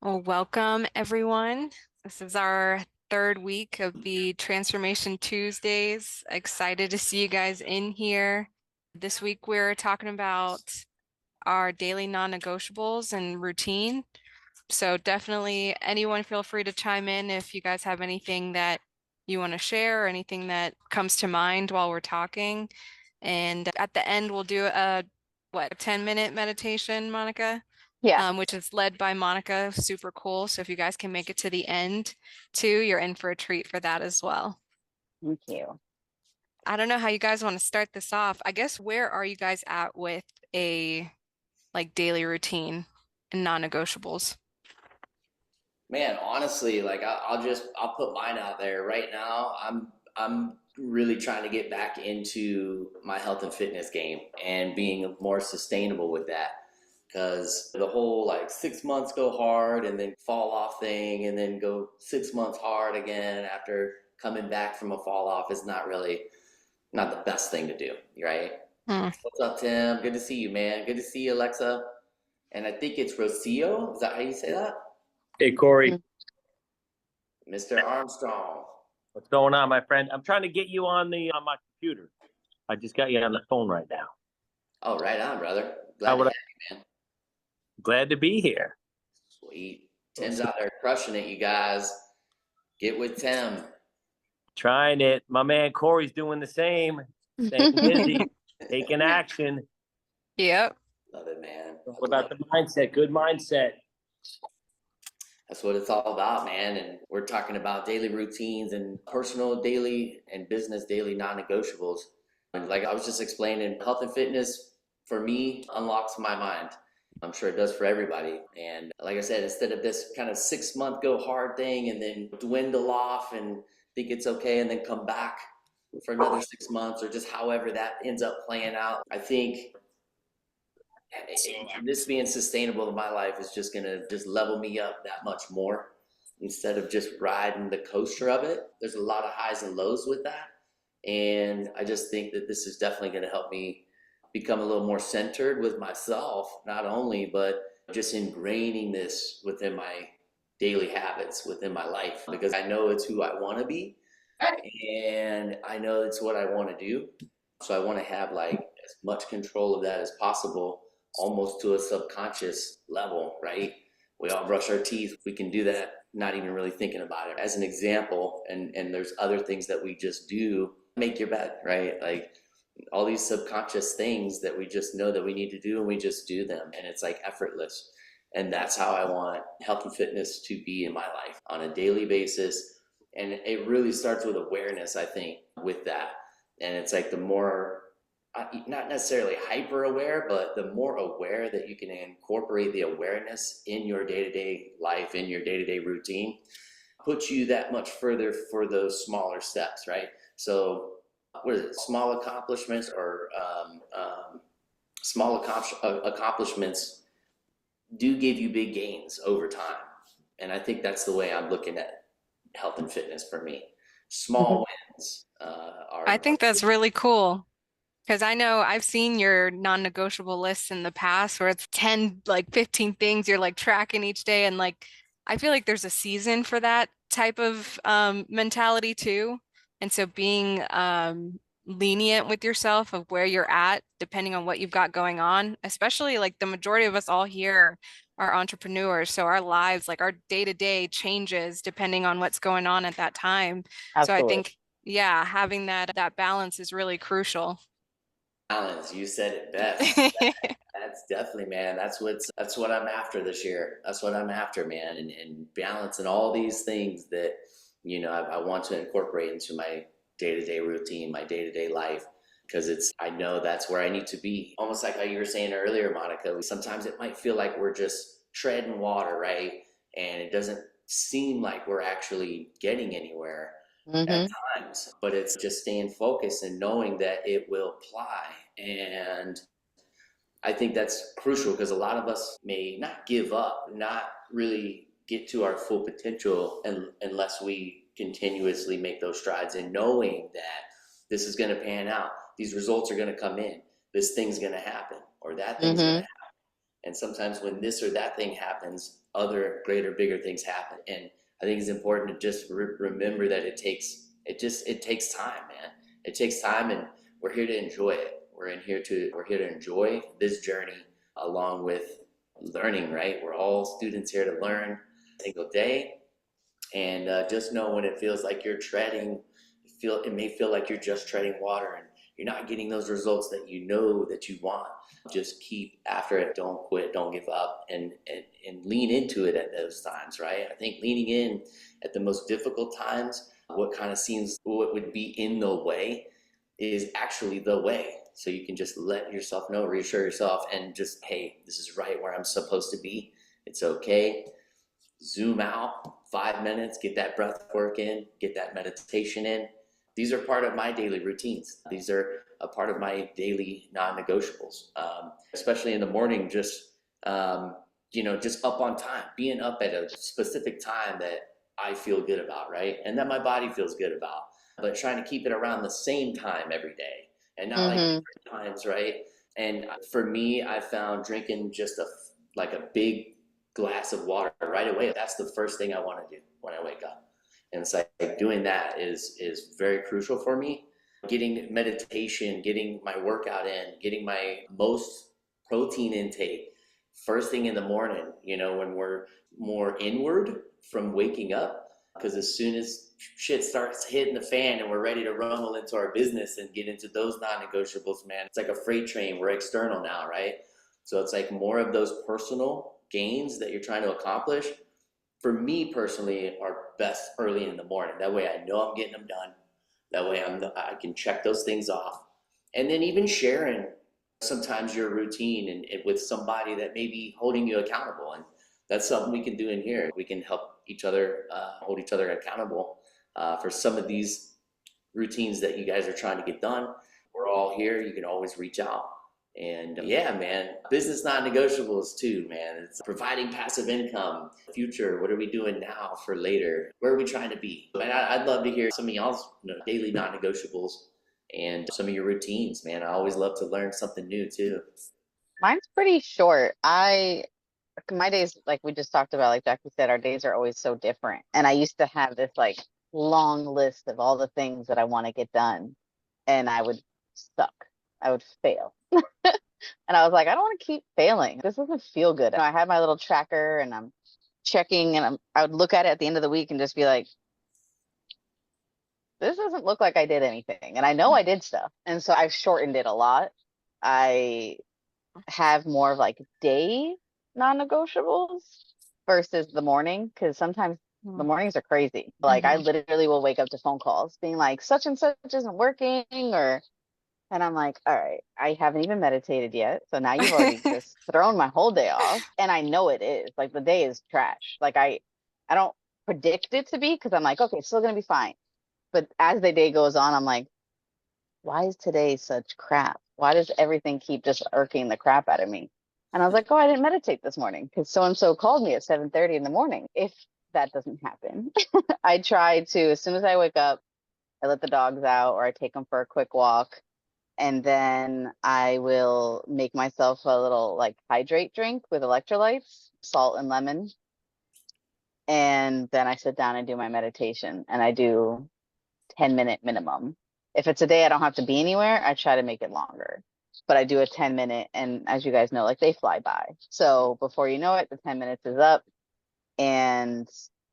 Well, welcome everyone. This is our third week of the Transformation Tuesdays. Excited to see you guys in here. This week we're talking about our daily non-negotiables and routine. So definitely anyone feel free to chime in if you guys have anything that you want to share or anything that comes to mind while we're talking. And at the end we'll do a 10-minute meditation, Monica? Yeah, Which is led by Monica. Super cool. So if you guys can make it to the end too, you're in for a treat for that as well. thank you. I don't know how you guys want to start this off. I guess where are you guys at with a daily routine and non-negotiables? Man, honestly, like I'll put mine out there right now. I'm really trying to get back into my health and fitness game and being more sustainable with that. Because the whole like 6 months go hard and then fall off thing and then go 6 months hard again after coming back from a fall off is not the best thing to do, right? Hmm. What's up, Tim? Good to see you, man. Good to see you, Alexa. And I think it's Rocio. Is that how you say that? Hey Corey, Mm. Mr. Armstrong. what's going on, my friend? I'm trying to get you on my computer. I just got you on the phone right now. Oh, right on, brother. How Glad to would have I? you, man. Glad to be here. Sweet. Tim's out there crushing it, you guys. Get with Tim. Trying it. My man Corey's doing the same. Staying busy, taking action. Yep. Love it, man. What about the mindset? Good mindset. That's what it's all about, man. And we're talking about daily routines and personal daily and business daily non-negotiables. And like I was just explaining, health and fitness for me unlocks my mind. I'm sure it does for everybody. And like I said, instead of this kind of 6 month go hard thing and then dwindle off and think it's okay and then come back for another 6 months or just however that ends up playing out, I think this being sustainable in my life is just gonna just level me up that much more instead of just riding the coaster of it. There's a lot of highs and lows with that. And I just think that this is definitely going to help me become a little more centered with myself, not only, but just ingraining this within my daily habits within my life because I know it's who I want to be and I know it's what I want to do. So I want to have like as much control of that as possible, almost to a subconscious level, right? We all brush our teeth. We can do that, not even really thinking about it. As an example, and there's other things that we just do. Make your bed, right? Like all these subconscious things that we just know that we need to do, and we just do them, and it's like effortless. And that's how I want health and fitness to be in my life on a daily basis. And it really starts with awareness, I think, with that. And it's like the more, not necessarily hyper aware, but the more aware that you can incorporate the awareness in your day to day life, in your day to day routine, puts you that much further for those smaller steps, right? So, what is it? Small accomplishments or small accomplishments do give you big gains over time. And I think that's the way I'm looking at health and fitness for me. Mhm. Small wins I are think that's really cool. Because I know I've seen your non-negotiable lists in the past where it's 10, 15 things you're tracking each day. And I feel like there's a season for that type of mentality too. And so being lenient with yourself of where you're at, depending on what you've got going on, especially like the majority of us all here are entrepreneurs. So our lives, like our day-to-day changes depending on what's going on at that time. So I Absolutely. think, yeah, having that balance is really crucial. balance. You said it best. That's definitely, man. That's what I'm after this year. That's what I'm after, man. And balancing all these things that I want to incorporate into my day to day routine, my day to day life, because I know that's where I need to be. Almost like how you were saying earlier, Monica. Sometimes it might feel like we're just treading water, right? And it doesn't seem like we're actually getting anywhere at Hmm. times, but it's just staying focused and knowing that it will apply. And I think that's crucial because a lot of us may not give up, not really get to our full potential unless we continuously make those strides and knowing that this is going to pan out. These results are going to come in. This thing's going to happen or that thing's going to Hmm. happen. And sometimes when this or that thing happens, other greater, bigger things happen. And I think it's important to just remember that it takes time, man. It takes time, and we're here to enjoy it. We're here to enjoy this journey along with learning, right? We're all students here to learn every single day. And just know when it feels like you're treading, it may feel like you're just treading water and you're not getting those results that you know that you want. Just keep after it. Don't quit. Don't give up, and lean into it at those times, right? I think leaning in at the most difficult times, what kind of seems what would be in the way is actually the way. So you can just let yourself know, reassure yourself, and just, hey, this is right where I'm supposed to be. It's okay. Zoom out 5 minutes, get that breath work in, get that meditation in. These are part of my daily routines. These are a part of my daily non-negotiables, especially in the morning. Just up on time, being up at a specific time that I feel good about, right? And that my body feels good about, but trying to keep it around the same time every day and not like Mm-hmm. different times, right? And for me, I found drinking just a big glass of water right away. That's the first thing I want to do when I wake up. And it's like doing that is very crucial for me. Getting meditation, getting my workout in, getting my most protein intake first thing in the morning, when we're more inward from waking up. Because as soon as shit starts hitting the fan and we're ready to rumble into our business and get into those non-negotiables, man, it's like a freight train. We're external now, right? So it's like more of those personal gains that you're trying to accomplish, for me personally, are best early in the morning. That way I know I'm getting them done. That way I can check those things off. And then even sharing sometimes your routine and with somebody that may be holding you accountable. And that's something we can do in here. We can help each other, hold each other accountable for some of these routines that you guys are trying to get done. We're all here. You can always reach out. And yeah, man, business non-negotiables too, man. It's providing passive income, future. What are we doing now for later? Where are we trying to be? Man, I'd love to hear some of y'all's daily non-negotiables and some of your routines, man. I always love to learn something new too. Mine's pretty short. My days, like we just talked about, like Jackie said, our days are always so different. And I used to have this like long list of all the things that I want to get done, and I would suck. I would fail. And I was like, I don't want to keep failing. This doesn't feel good. And I had my little tracker and I'm checking, and I would look at it at the end of the week and just be like, this doesn't look like I did anything. And I know I did stuff. And so I've shortened it a lot. I have more of like day non-negotiables versus the morning, because sometimes the mornings are crazy. Like I Mhm. literally will wake up to phone calls being like, such and such isn't working, or and I'm like, all right, I haven't even meditated yet. So now you've already just thrown my whole day off. And I know it is. Like the day is trash. Like I don't predict it to be, because I'm like, okay, it's still gonna be fine. But as the day goes on, I'm like, why is today such crap? Why does everything keep just irking the crap out of me? And I was like, oh, I didn't meditate this morning because so and so called me at 7:30 in the morning. If that doesn't happen, I try to, as soon as I wake up, I let the dogs out or I take them for a quick walk. And then I will make myself a little like hydrate drink with electrolytes, salt and lemon. And then I sit down and do my meditation, and I do 10-minute minimum. If it's a day I don't have to be anywhere, I try to make it longer. But I do a 10-minute, and as you guys know, like they fly by. So before you know it, the 10 minutes is up, and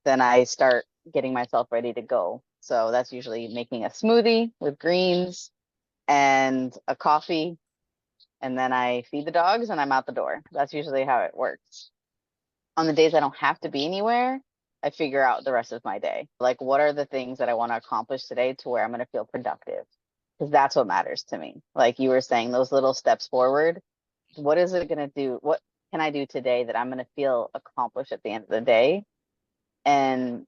then I start getting myself ready to go. So that's usually making a smoothie with greens and a coffee, and then I feed the dogs and I'm out the door. That's usually how it works. On the days I don't have to be anywhere, I figure out the rest of my day. Like, what are the things that I want to accomplish today to where I'm going to feel productive? Because that's what matters to me. Like you were saying, those little steps forward. What is it going to do? What can I do today that I'm going to feel accomplished at the end of the day? And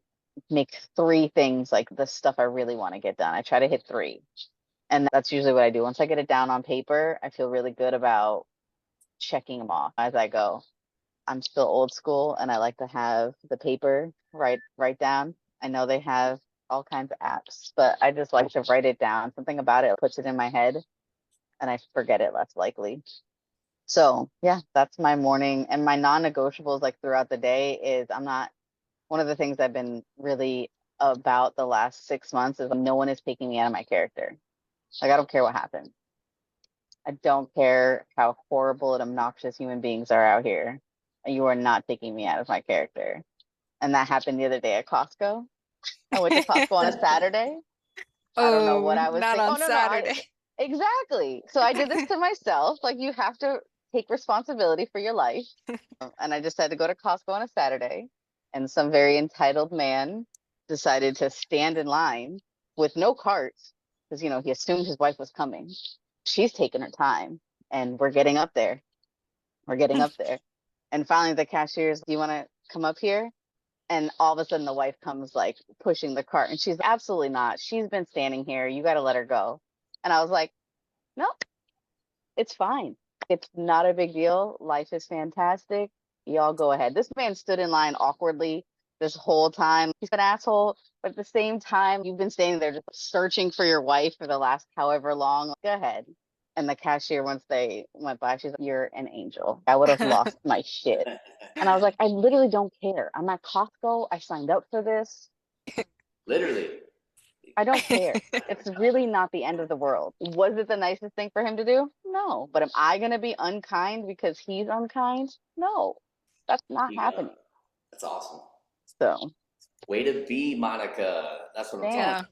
make three things like the stuff I really want to get done. I try to hit three. And that's usually what I do. Once I get it down on paper, I feel really good about checking them off as I go. I'm still old school and I like to have the paper write down. I know they have all kinds of apps, but I just like to write it down. Something about it puts it in my head and I forget it less likely. So yeah, that's my morning. And my non-negotiables like throughout the day is one of the things I've been really about the last 6 months is no one is taking me out of my character. Like I don't care what happens. I don't care how horrible and obnoxious human beings are out here. You are not taking me out of my character. And that happened the other day at Costco. I went to Costco on a Saturday. I don't know Oh, what I was not thinking. Oh on no, no, I Saturday. exactly. So I did this to myself. Like you have to take responsibility for your life. And I just had to go to Costco on a Saturday, and some very entitled man decided to stand in line with no cart because he assumed his wife was coming. She's taking her time, and we're getting up there. We're getting up there, and finally the cashier's, "Do you want to come up here?" And all of a sudden the wife comes like pushing the cart, and she's absolutely not. She's been standing here. You got to let her go. And I was like, no, it's fine. It's not a big deal. Life is fantastic. Y'all go ahead. This man stood in line awkwardly this whole time. He's an asshole, but at the same time, you've been standing there just searching for your wife for the last however long. Go ahead. And the cashier, once they went by, she's like, "You're an angel." I would have lost my shit. And I was like, I literally don't care. I'm at Costco. I signed up for this. Literally. I don't care. It's really not the end of the world. Was it the nicest thing for him to do? No. But am I going to be unkind because he's unkind? No. That's not You go. happening. That's awesome. So, Way to be, Monica. That's what I'm talking thanks. Yeah. about.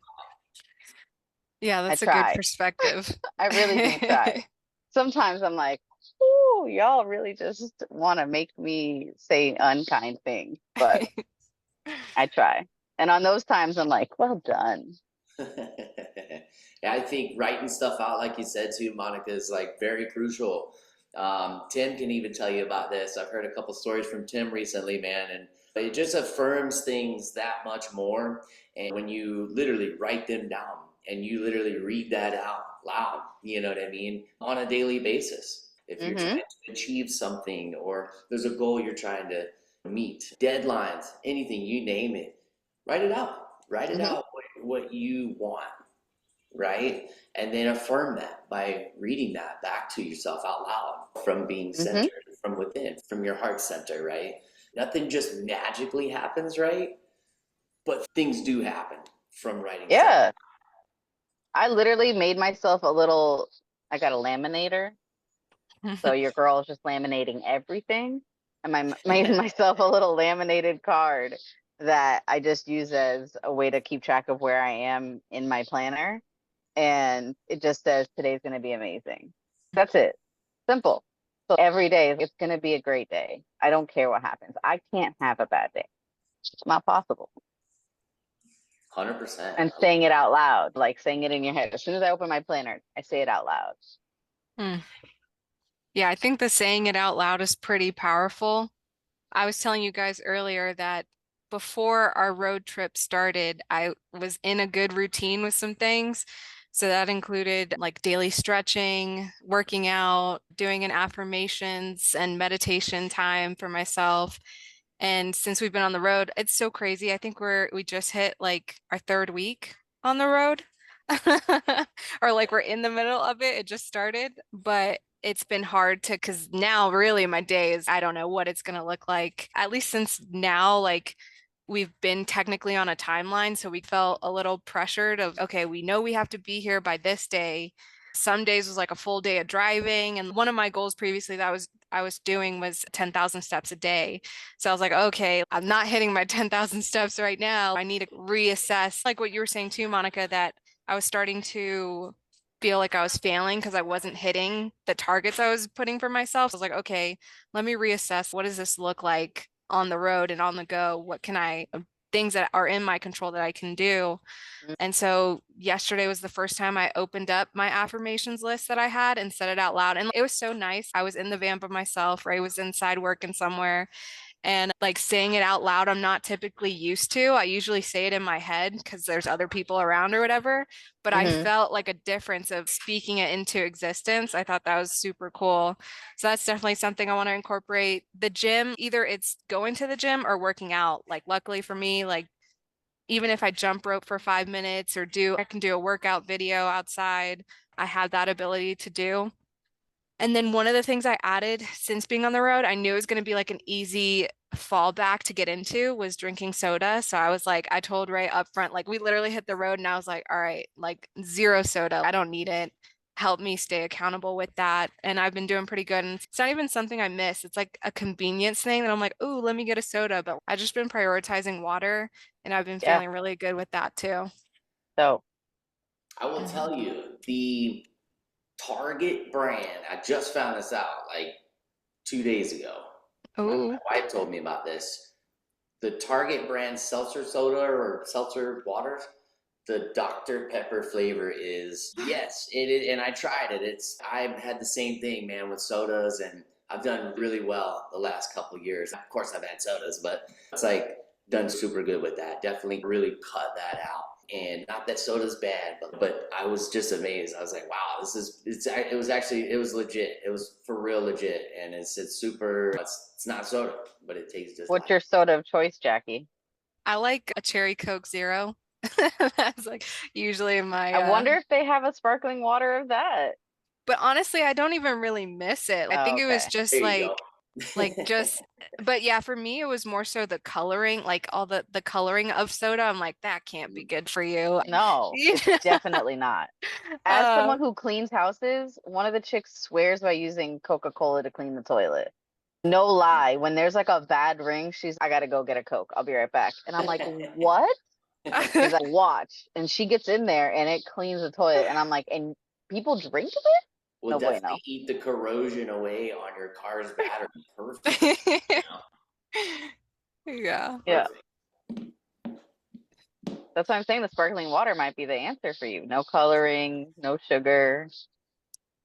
Yeah, I that's a good try. perspective. I really do try. Sometimes I'm like, ooh, y'all really just want to make me say unkind things, but I try. And on those times, I'm like, well done. Yeah, I think writing stuff out, like you said too, Monica, is like very crucial. Tim can even tell you about this. I've heard a couple stories from Tim recently, man, and it just affirms things that much more. And when you literally write them down and you literally read that out loud, you know what I mean, on a daily basis. If you're Mm-hmm. trying to achieve something or there's a goal you're trying to meet, deadlines, anything, you name it, write it out. Write it Mm-hmm. out what you want, right? And then affirm that by reading that back to yourself out loud from being Mm-hmm. centered from within, from your heart center, right? Nothing just magically happens, right? But things do happen from writing stuff. Yeah. I literally made myself I got a laminator. So your girl is just laminating everything. And I made myself a little laminated card that I just use as a way to keep track of where I am in my planner. And it just says, today's going to be amazing. That's it. Simple. So every day, it's going to be a great day. I don't care what happens. I can't have a bad day. It's not possible. 100%. And saying it out loud, like saying it in your head. As soon as I open my planner, I say it out loud. Hmm. Yeah, I think the saying it out loud is pretty powerful. I was telling you guys earlier that before our road trip started, I was in a good routine with some things. So that included like daily stretching, working out, doing an affirmations and meditation time for myself. And since we've been on the road, it's so crazy. I think we just hit like our third week on the road. Or like we're in the middle of it. It just started, but it's been hard to because now really my day is I don't know what it's gonna look like. At least since now, like we've been technically on a timeline, so we felt a little pressured of okay, we know we have to be here by this day. Some days was like a full day of driving, and one of my goals previously that I was doing was 10,000 steps a day. So I was like, okay, I'm not hitting my 10,000 steps right now. I need to reassess, like what you were saying too, Monica, that I was starting to feel like I was failing because I wasn't hitting the targets I was putting for myself. So I was like, okay, let me reassess. What does this look like on the road and on the go? What can things that are in my control that I can do? And so yesterday was the first time I opened up my affirmations list that I had and said it out loud. And it was so nice. I was in the van by myself, or I was inside working somewhere and like saying it out loud, I'm not typically used to. I usually say it in my head because there's other people around or whatever. But I Mm-hmm. felt like a difference of speaking it into existence. I thought that was super cool. So that's definitely something I want to incorporate. The gym, either it's going to the gym or working out. Like, luckily for me, like, even if I jump rope for 5 minutes or I can do a workout video outside, I have that ability to do. And then one of the things I added since being on the road, I knew it was going to be like an easy fallback to get into was drinking soda. So I was like, I told Ray up front, like we literally hit the road and I was like, all right, like zero soda. I don't need it. Help me stay accountable with that. And I've been doing pretty good. And it's not even something I miss. It's like a convenience thing that I'm like, oh, let me get a soda. But I've just been prioritizing water and I've been Yeah. feeling really good with that too. So I will tell you, the Target brand, I just found this out like 2 days ago. My Oh, wife told me about this. The Target brand seltzer soda or seltzer water, the Dr. Pepper flavor is, yes, it is, and I tried it. I've had the same thing, man, with sodas, and I've done really well the last couple years. Of course, I've had sodas, but it's like done super good with that. Definitely really cut that out. And not that soda's bad, but I was just amazed. I was like, wow, it was legit. It was for real legit. And it's super, it's not soda, but it tastes just what's like your soda of choice, Jackie? I like a cherry Coke Zero. That's like usually my I wonder if they have a sparkling water of that. but honestly, I don't even really miss it. I Oh, think it was okay. just there you go. like just but yeah, for me it was more so the coloring, like all the coloring of soda. I'm like, that can't be good for you. No, it's definitely not. As Uh, someone who cleans houses, one of the chicks swears by using Coca-Cola to clean the toilet. No lie. When there's like a bad ring, I gotta go get a Coke. I'll be right back. And I'm like, what? She's like, watch. And she gets in there and it cleans the toilet. And I'm like, and people drink of it? Will No definitely bueno. eat the corrosion away on your car's battery. Perfect. You know, yeah. Yeah. perfect. That's why I'm saying the sparkling water might be the answer for you. No coloring, no sugar.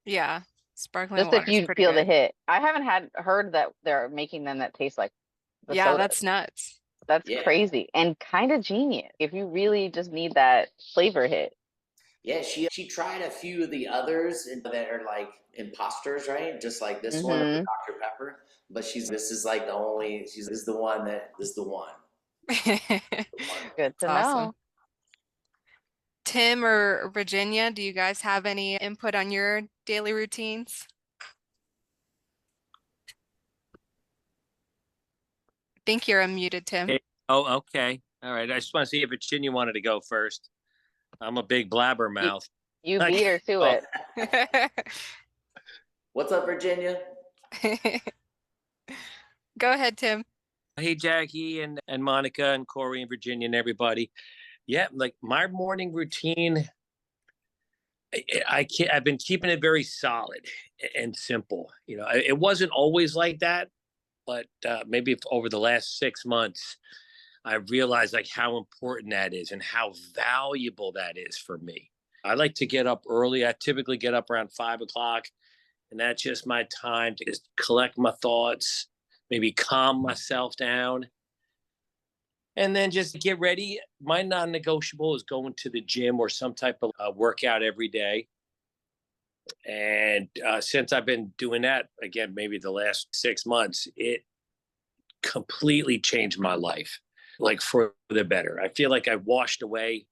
Yeah. Sparkling Just if water is you pretty feel the good. hit. I haven't heard that they're making them that taste like the Yeah, soda. that's nuts. That's Yeah. crazy and kind of genius if you really just need that flavor hit. Yeah, she tried a few of the others that are like imposters, right? Just like this one, Hmm. Dr. Pepper. But this is like the only, this is the one that is the one. That's The one. Good to awesome. know. Tim or Virginia, do you guys have any input on your daily routines? I think you're unmuted, Tim. Hey, oh, okay. All right. I just want to see if Virginia wanted to go first. I'm a big You, blabbermouth. you Like, beat her to oh, it. What's up, Virginia? Go ahead, Tim. hey, Jackie and Monica and Corey and Virginia and everybody. Yeah, like my morning routine, I've been keeping it very solid and simple. You know, it wasn't always like that, but maybe over the last 6 months, I realized like how important that is and how valuable that is for me. I like to get up early. I typically get up around 5 o'clock, and that's just my time to just collect my thoughts, maybe calm myself down, and then just get ready. My non-negotiable is going to the gym or some type of workout every day. And since I've been doing that again, maybe the last 6 months, it completely changed my life, like for the better. I feel like I washed away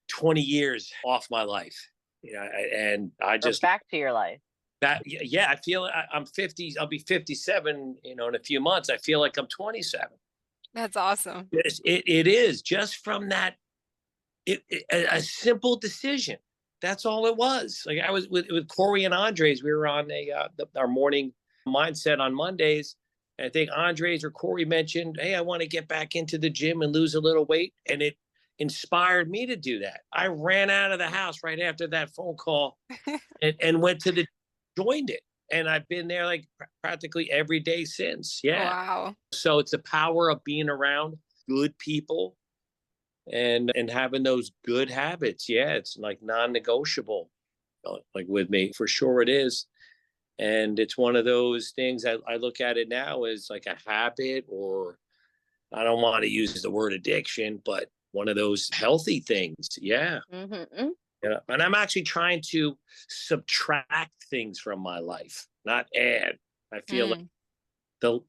20 years off my life. You know, and I Or just back to your life. that yeah, I feel I'm 50. I'll be 57. You know, in a few months. I feel like I'm 27. That's awesome. It is just from that. A simple decision. That's all it was. Like I was with Corey and Andres. We were on our morning mindset on Mondays. And I think Andres or Corey mentioned, "Hey, I want to get back into the gym and lose a little weight," and it inspired me to do that. I ran out of the house right after that phone call and went to the joined it, and I've been there like practically every day since. Yeah. Wow. So it's the power of being around good people and having those good habits. Yeah, it's like non-negotiable, like with me for sure it is. And it's one of those things I look at it now as like a habit, or I don't want to use the word addiction, but one of those healthy things. Yeah. Hmm. Yeah. And I'm actually trying to subtract things from my life, not add. I feel like Mm. the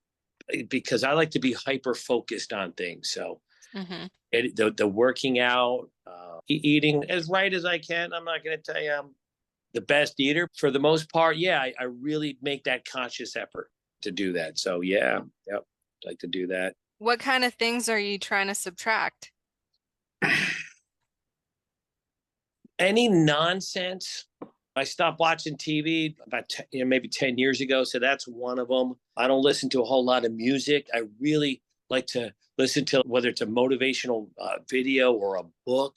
because I like to be hyper focused on things. So Hmm. the working out, eating as right as I can. I'm not going to tell you I'm the best eater for the most part. Yeah, I really make that conscious effort to do that. So yeah, yep, like to do that. What kind of things are you trying to subtract? Any nonsense. I stopped watching TV about maybe 10 years ago, so that's one of them. I don't listen to a whole lot of music. I really like to listen to whether it's a motivational video or a book,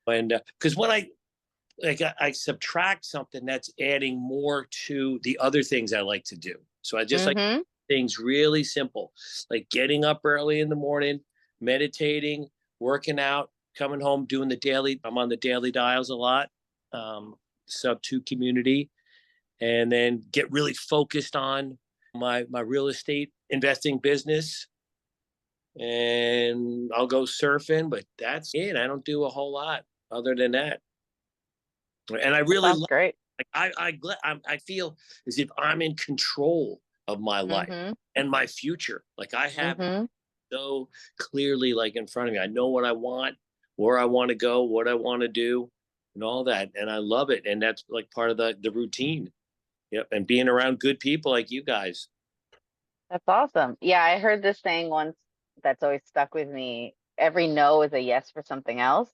and because when I subtract something, that's adding more to the other things I like to do. So I just like Mm-hmm. things really simple, like getting up early in the morning, meditating, working out, coming home, doing the daily. I'm on the daily dials a lot, sub two community, and then get really focused on my real estate investing business. And I'll go surfing, but that's it. I don't do a whole lot other than that. And I That really sounds love, great. like I feel as if I'm in control of my life Mm-hmm. and my future. Like I have Mm-hmm. so clearly like in front of me. I know what I want, where I want to go, what I want to do, and all that. And I love it. And that's like part of the routine. Yep. And being around good people like you guys. That's awesome. Yeah, I heard this saying once that's always stuck with me. Every no is a yes for something else.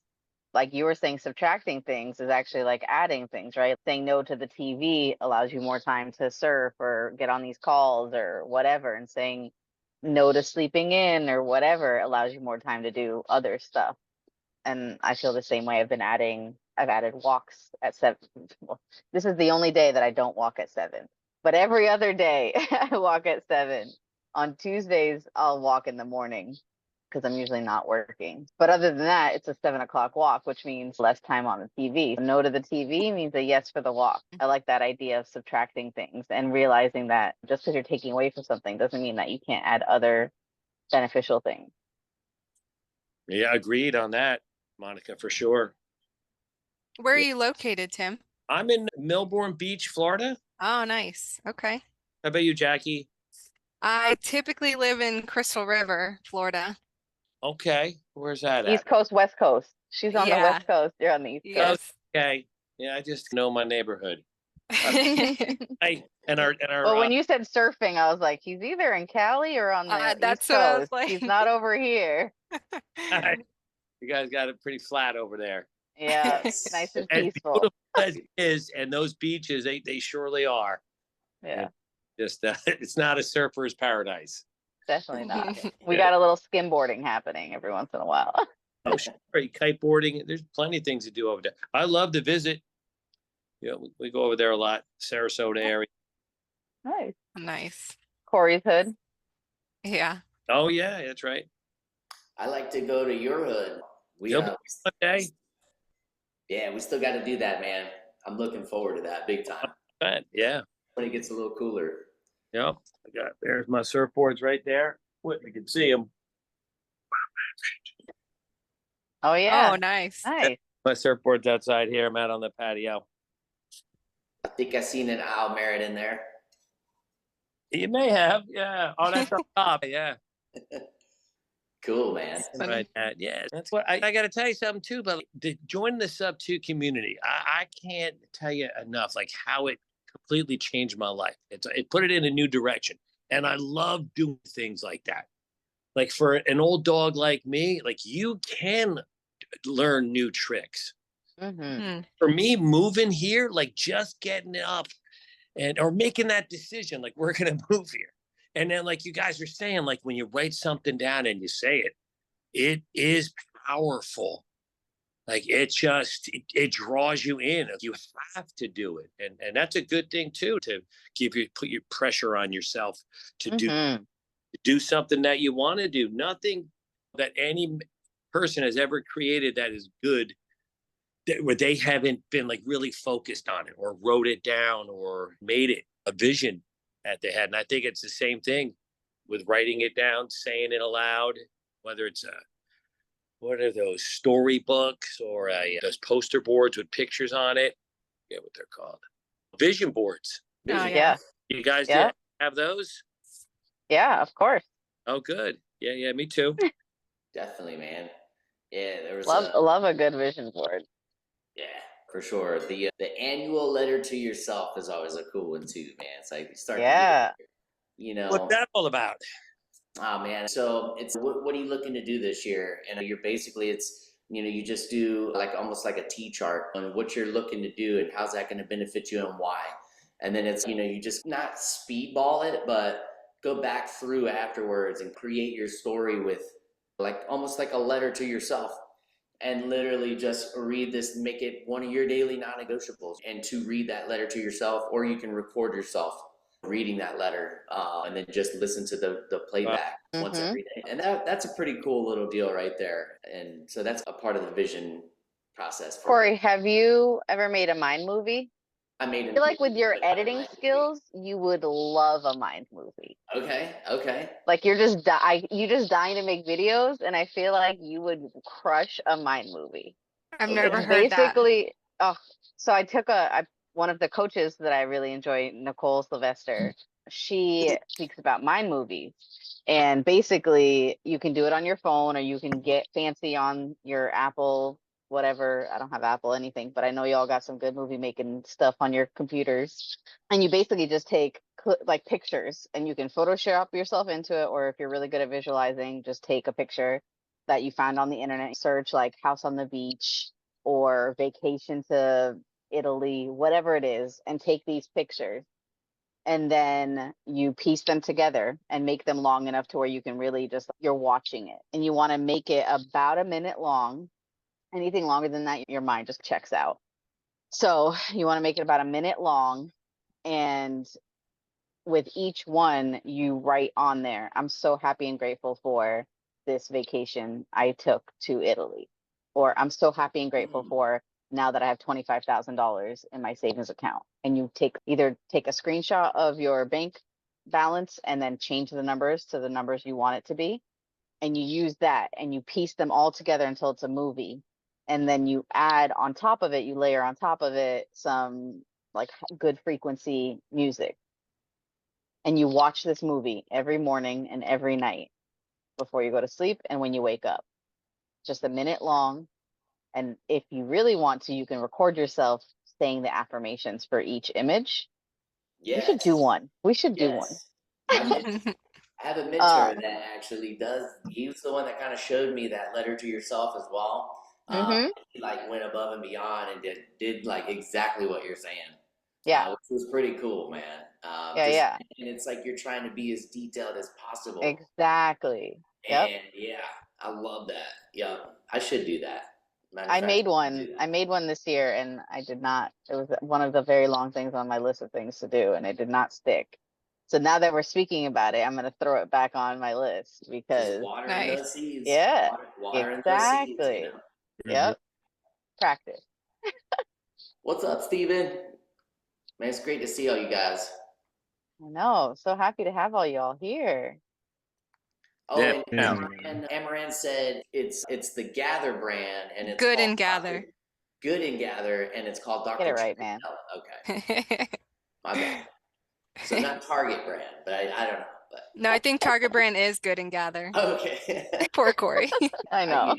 Like you were saying, subtracting things is actually like adding things, right? Saying no to the TV allows you more time to surf or get on these calls or whatever. And saying no to sleeping in or whatever allows you more time to do other stuff. And I feel the same way. I've added walks at 7. Well, this is the only day that I don't walk at 7, but every other day I walk at 7. On Tuesdays, I'll walk in the morning because I'm usually not working. But other than that, it's a 7 o'clock walk, which means less time on the TV. No to the TV means a yes for the walk. I like that idea of subtracting things and realizing that just because you're taking away from something doesn't mean that you can't add other beneficial things. Yeah, agreed on that, Monica, for sure. Where are Yeah. you located, Tim? I'm in Melbourne Beach, Florida. Oh, nice. Okay. How about you, Jackie? I typically live in Crystal River, Florida. Okay. Where's that East at? Coast, West Coast. She's on the Yeah. West Coast. You're on the East Coast. Yes. Okay. Yeah, I just know my neighborhood. And our Well, when you said surfing, I was like, he's either in Cali or on the East That's what I was Coast. like. He's not over here. you guys got it pretty flat over there. Yeah, Yes. nice and As peaceful. beautiful as it is, and those beaches, they surely are. Yeah, And just it's not a surfer's paradise. definitely not. We Yeah. got a little skimboarding happening every once in a while. Oh, sure. Kiteboarding. There's plenty of things to do over there. I love to visit. You know, we go over there a lot, Sarasota area. Nice. Nice. Corey's Hood. Yeah. Oh yeah, that's right. I like to go to your hood. We You'll be one day. yeah, we still got to do that, man. I'm looking forward to that big time Yeah. when it gets a little cooler. Yep. There's my surfboards right there. We can see them. Oh Oh, yeah, nice. nice. My surfboard's outside here. I'm out on the patio. I think I seen an owl merit in there. You may have, yeah. Oh, that's up top. Yeah. Cool, man. Funny. Right. Yeah. That's what I got to tell you something too. But join the sub two community. I can't tell you enough, like how it completely changed my life. It put it in a new direction, and I love doing things like that. Like for an old dog like me, like you can learn new tricks. Mm-hmm. Hmm. For me, moving here, like just getting up and or making that decision, like we're gonna move here. And then, like you guys are saying, like when you write something down and you say it, it is powerful. Like it draws you in. You have to do it, and that's a good thing too. To put your pressure on yourself to Mm-hmm. do something that you want to do. Nothing that any person has ever created that is good where they haven't been like really focused on it or wrote it down or made it a vision that they had. And I think it's the same thing with writing it down, saying it aloud, whether it's what are those storybooks or those poster boards with pictures on it? I forget what they're called. Vision boards. Oh, Vision. yeah. Yeah, You guys yeah, have those? yeah. Of course. Oh, good. Yeah, me too. Definitely, man. Yeah, there was Love a good vision board. yeah, For sure. The annual letter to yourself is always a cool one too, man. It's like you start the Yeah. year, you What's know. that all about? Oh man. So it's what are you looking to do this year? And you're basically it's you just do like almost like a T chart on what you're looking to do and how's that going to benefit you and why. And then it's you just not speedball it, but go back through afterwards and create your story with like almost like a letter to yourself and literally just read this, make it one of your daily non-negotiables and to read that letter to yourself, or you can record yourself reading that letter and then just listen to the playback once Mm-hmm. every day. And that's a pretty cool little deal right there. And so that's a part of the vision process for me. Corey, have you ever made a mind movie? I made I feel like with your another editing mind movie. skills, you would love a mind movie. Okay. Like you just dying to make videos, and I feel like you would crush a mind movie. I've Okay. never It's heard that. basically oh, so I took one of the coaches that I really enjoy, Nicole Sylvester. She speaks about mind movies, and basically you can do it on your phone or you can get fancy on your Apple whatever. I don't have Apple anything, but I know y'all got some good movie making stuff on your computers. And you basically just take like pictures and you can Photoshop yourself into it, or if you're really good at visualizing, just take a picture that you find on the internet, search like house on the beach or vacation to Italy, whatever it is, and take these pictures. And then you piece them together and make them long enough to where you can really just, you're watching it. And you want to make it about a minute long. Anything longer than that, your mind just checks out. So you want to make it about a minute long. And with each one, you write on there, I'm so happy and grateful for this vacation I took to Italy. Or I'm so happy and grateful for now that I have $25,000 in my savings account. And you either take a screenshot of your bank balance and then change the numbers to the numbers you want it to be. And you use that and you piece them all together until it's a movie. And then you add on top of it, you layer on top of it some like good frequency music, and you watch this movie every morning and every night before you go to sleep and when you wake up. Just a minute long. And if you really want to, you can record yourself saying the affirmations for each image. We should do Yes. one. We should do one. Yes. I have a Uh, mentor that actually does. He was the one that kind of showed me that letter to yourself as well. mm-hmm. He like went above and beyond and did like exactly what you're saying, Yeah. which was pretty cool, man. Yeah. Just Yeah. and it's like you're trying to be as detailed as possible. Exactly. Yep. And yeah, I love that. Yeah, I should do that. Matter of I fact, made I should one. do I that. made one this year and I did not. It was one of the very long things on my list of things to do and it did not stick. So now that we're speaking about it, I'm going to throw it back on my list Just because, watering Nice. those seeds. yeah, Watering those seeds. You exactly. know. Yep. Practice. What's up, Steven? Man, it's great to see all you guys. I know. So happy to have all y'all here. Oh, Yeah. and Yeah. Amaran said it's the Gather brand, and it's Good called and gather. Good and Gather, and it's called Get it Dr. right, man. Chantel. Okay, my bad. So not Target brand, but I don't know. No, I think Target brand is good and gather. But okay, Poor Corey. I know.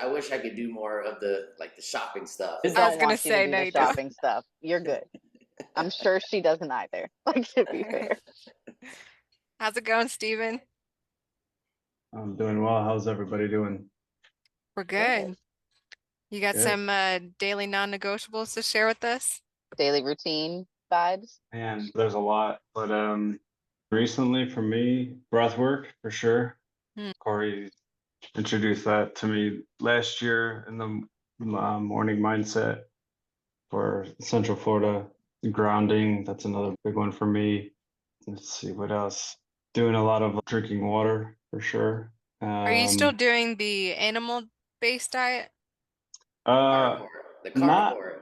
I wish I could do more of the shopping stuff. We Is I that was don't gonna want you to say do no, the you don't. shopping stuff. You're good. I'm sure she doesn't either. Like, to be fair. How's it going, Steven? I'm doing well. How's everybody doing? We're Good. good. You got Good. some daily non-negotiables to share with us? Daily routine vibes. And there's a lot, but recently for me, breath work for sure. Hmm. Corey introduced that to me last year in the morning mindset for Central Florida. Grounding, that's another big one for me. Let's see what else. Doing a lot of drinking water for sure. Are you still doing the animal-based diet? Uh, carnivore? The not carnivore.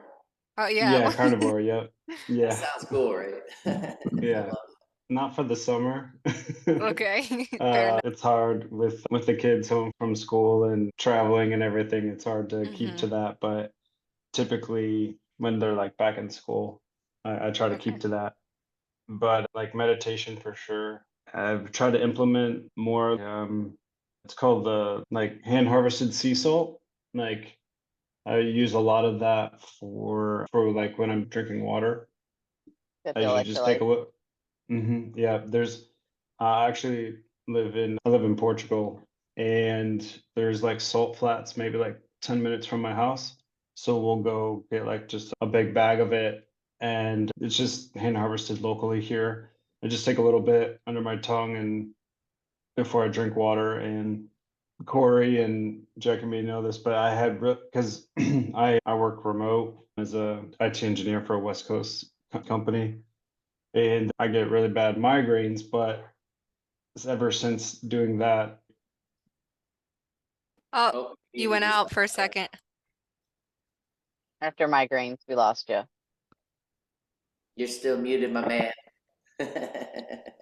Oh yeah, yeah. carnivore. Yep. That Yeah. sounds cool, right? I Yeah. love Not for the summer. Okay. Fair enough. It's hard with the kids home from school and traveling and everything. It's hard to keep Mm-hmm. to that, but typically when they're like back in school, I try to Okay. keep to that. But like meditation for sure. I've tried to implement more. It's called the like hand harvested sea salt. Like I use a lot of that for like when I'm drinking water. Get I the usually just take electrolyte. a look. Yeah, there's I actually I live in Portugal, and there's like salt flats maybe like 10 minutes from my house. So we'll go get like just a big bag of it, and it's just hand harvested locally here. I just take a little bit under my tongue and before I drink water. And Corey and Jack and me know this, but I had because I work remote as a IT engineer for a West Coast company, and I get really bad migraines. But ever since doing that, Oh, Oh, you muted went out yourself. for a second. After migraines, we lost you. You're still muted, my man.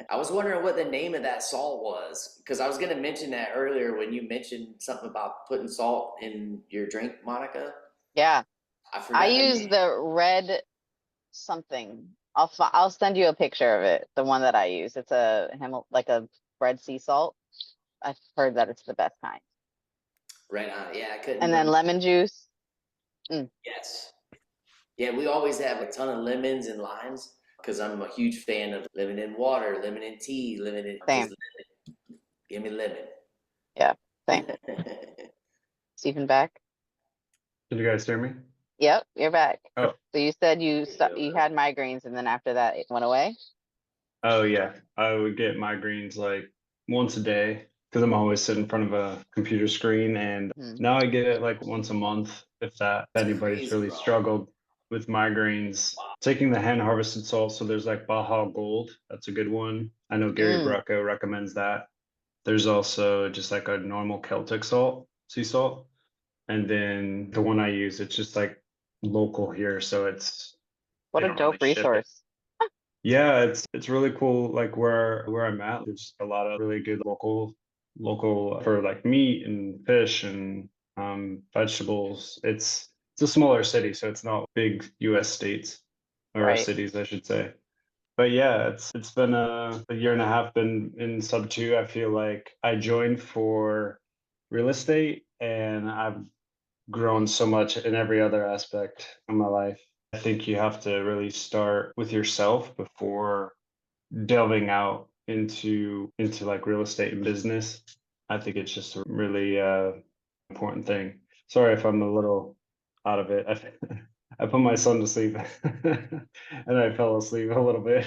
I was wondering what the name of that salt was because I was going to mention that earlier when you mentioned something about putting salt in your drink, Monica. Yeah, I I forgot the use name. the red something. I'll send you a picture of it. The one that I use. It's like a red sea salt. I've heard that it's the best kind. Right on. Yeah, I couldn't And then remember. lemon juice. Mm, Yes. Yeah, we always have a ton of lemons and limes because I'm a huge fan of lemon in water, lemon in tea, lemon in just same. give me lemon. Yeah, same. Stephen back. can you guys hear me? Yep, you're back. Oh, So you said you had migraines, and then after that it went away. oh yeah. I would get migraines like once a day because I'm always sitting in front of a computer screen, and Hmm. now I get it like once a month if that. If It's anybody's crazy, really bro. struggled with migraines. Taking the hand harvested salt, so there's like Baja Gold, that's a good one. I know Gary Mm, Bracco recommends that. There's also just like a normal Celtic salt, sea salt. And then the one I use, it's just like local here, so what they a don't really dope ship it. resource. Yeah, it's really cool. Like where I'm at, there's a lot of really good local for like meat and fish and vegetables. It's a smaller city, so it's not big US states or Right. cities, I should say. But yeah, it's been a year and a half been in sub two. I feel like I joined for real estate, and I've grown so much in every other aspect of my life. I think you have to really start with yourself before delving out into like real estate and business. I think it's just a really important thing. Sorry if I'm a little out of it. I put my son to sleep and I fell asleep a little bit.